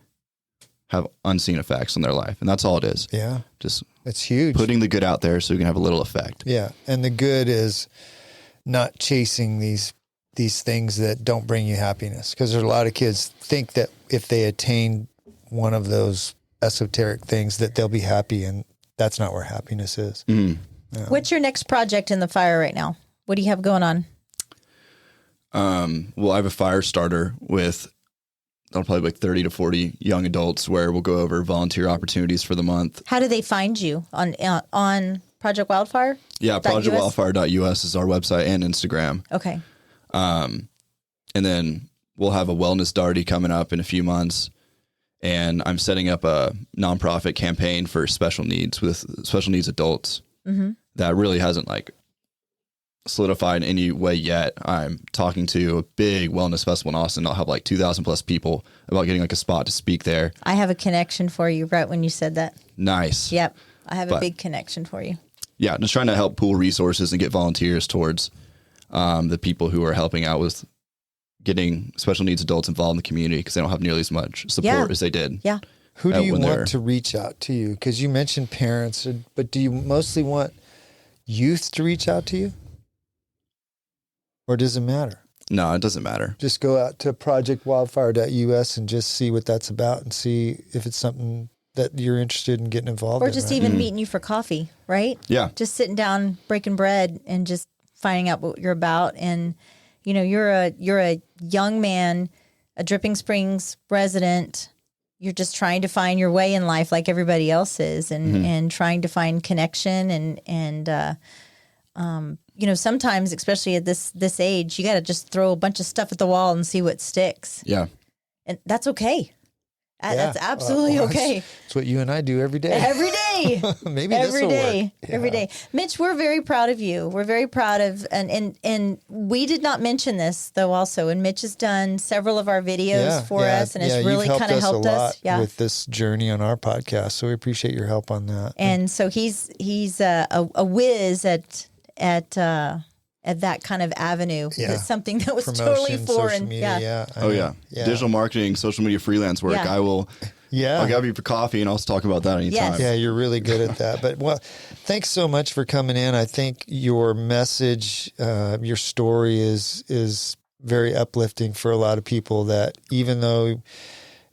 have unseen effects on their life. And that's all it is. Yeah. Just it's huge. Putting the good out there so you can have a little effect. Yeah. And the good is not chasing these things that don't bring you happiness. Because there's a lot of kids think that if they attain one of those esoteric things that they'll be happy, and that's not where happiness is. Mm. Yeah. What's your next project in the fire right now? What do you have going on? Well, I have a fire starter with I'll probably like 30 to 40 young adults where we'll go over volunteer opportunities for the month. How do they find you on Project Wildfire? Yeah, projectwildfire.us is our website and Instagram. Okay. And then we'll have a wellness darty coming up in a few months. And I'm setting up a nonprofit campaign for special needs adults that really hasn't like solidified in any way yet. I'm talking to a big wellness festival in Austin. I'll have like 2,000 plus people about getting like a spot to speak there. I have a connection for you right when you said that. Nice. Yep. I have a big connection for you. Yeah. Just trying to help pool resources and get volunteers towards the people who are helping out with getting special needs adults involved in the community because they don't have nearly as much support as they did. Yeah. Who do you want to reach out to you? Because you mentioned parents, but do you mostly want youth to reach out to you? Or does it matter? No, it doesn't matter. Just go out to projectwildfire.us and just see what that's about and see if it's something that you're interested in getting involved in. Or just even meeting you for coffee, right? Yeah. Just sitting down, breaking bread, and just finding out what you're about. And, you know, you're a young man, a Dripping Springs resident. You're just trying to find your way in life like everybody else is and trying to find connection and you know, sometimes, especially at this age, you got to just throw a bunch of stuff at the wall and see what sticks. Yeah. And that's okay. That's absolutely okay. That's what you and I do every day. Every day. Maybe every day. work. Yeah. Every day. Mitch, we're very proud of you. We're very proud of, and we did not mention this though also, and Mitch has done several of our videos for us and has really kind of helped us with this journey on our podcast. So we appreciate your help on that. And so he's a whiz at that kind of avenue. Yeah. It's something that was Promotion, totally foreign. Social media, Digital marketing, social media freelance work. Yeah. I will Yeah. I'll grab you for coffee and I'll talk about that anytime. Yes. Yeah, you're really good at that. But well, thanks so much for coming in. I think your message, your story is very uplifting for a lot of people, that even though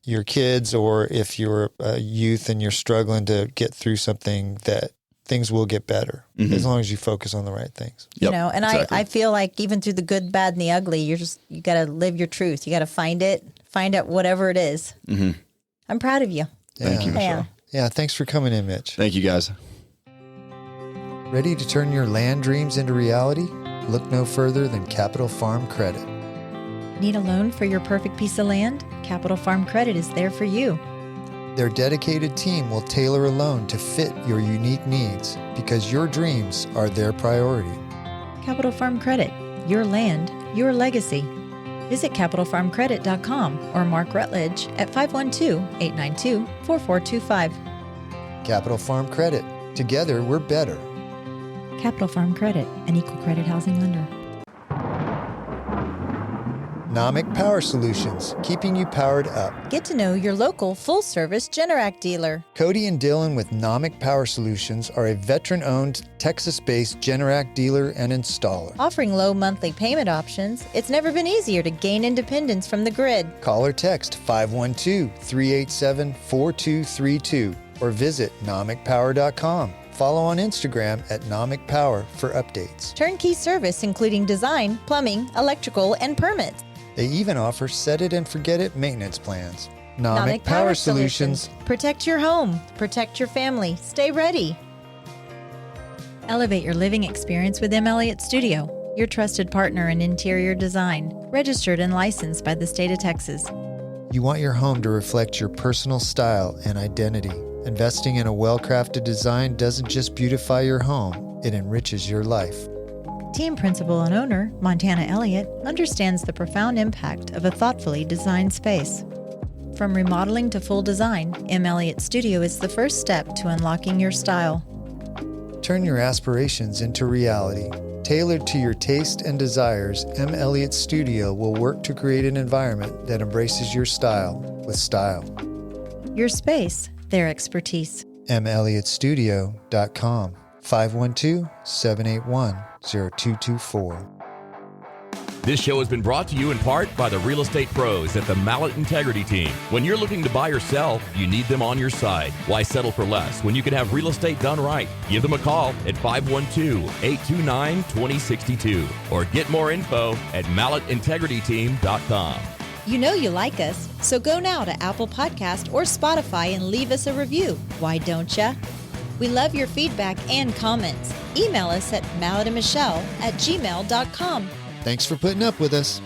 you're kids, or if you're a youth and you're struggling to get through something, that things will get better as long as you focus on the right things. You know, and exactly. I feel like even through the good, bad, and the ugly, you got to live your truth. You got to find out whatever it is. I'm proud of you. Thank you, Michelle. Yeah, thanks for coming in, Mitch. Thank you, guys. Ready to turn your land dreams into reality? Look no further than Capital Farm Credit. Need a loan for your perfect piece of land? Capital Farm Credit is there for you. Their dedicated team will tailor a loan to fit your unique needs, because your dreams are their priority. Capital Farm Credit. Your land, your legacy. Visit capitalfarmcredit.com or Mark Rutledge at 512-892-4425. Capital Farm Credit. Together, we're better. Capital Farm Credit, an equal credit housing lender. Nomic Power Solutions, keeping you powered up. Get to know your local full-service Generac dealer. Cody and Dylan with Nomic Power Solutions are a veteran-owned, Texas-based Generac dealer and installer. Offering low monthly payment options, it's never been easier to gain independence from the grid. Call or text 512-387-4232 or visit nomicpower.com. Follow on Instagram at Nomic Power for updates. Turnkey service including design, plumbing, electrical, and permits. They even offer set-it-and-forget-it maintenance plans. Nomic Power Solutions. Protect your home. Protect your family. Stay ready. Elevate your living experience with M. Elliott Studio, your trusted partner in interior design, registered and licensed by the state of Texas. You want your home to reflect your personal style and identity. Investing in a well-crafted design doesn't just beautify your home, it enriches your life. Team principal and owner, Montana Elliott, understands the profound impact of a thoughtfully designed space. From remodeling to full design, M. Elliott Studio is the first step to unlocking your style. Turn your aspirations into reality. Tailored to your taste and desires, M. Elliott Studio will work to create an environment that embraces your style with style. Your space, their expertise. melliotstudio.com 512-781-0224. This show has been brought to you in part by the real estate pros at the Mallet Integrity Team. When you're looking to buy or sell, you need them on your side. Why settle for less when you can have real estate done right? Give them a call at 512-829-2062 or get more info at malletintegrityteam.com. You know you like us, so go now to Apple Podcast or Spotify and leave us a review. Why don't ya? We love your feedback and comments. Email us at malletandmichelle@gmail.com. Thanks for putting up with us.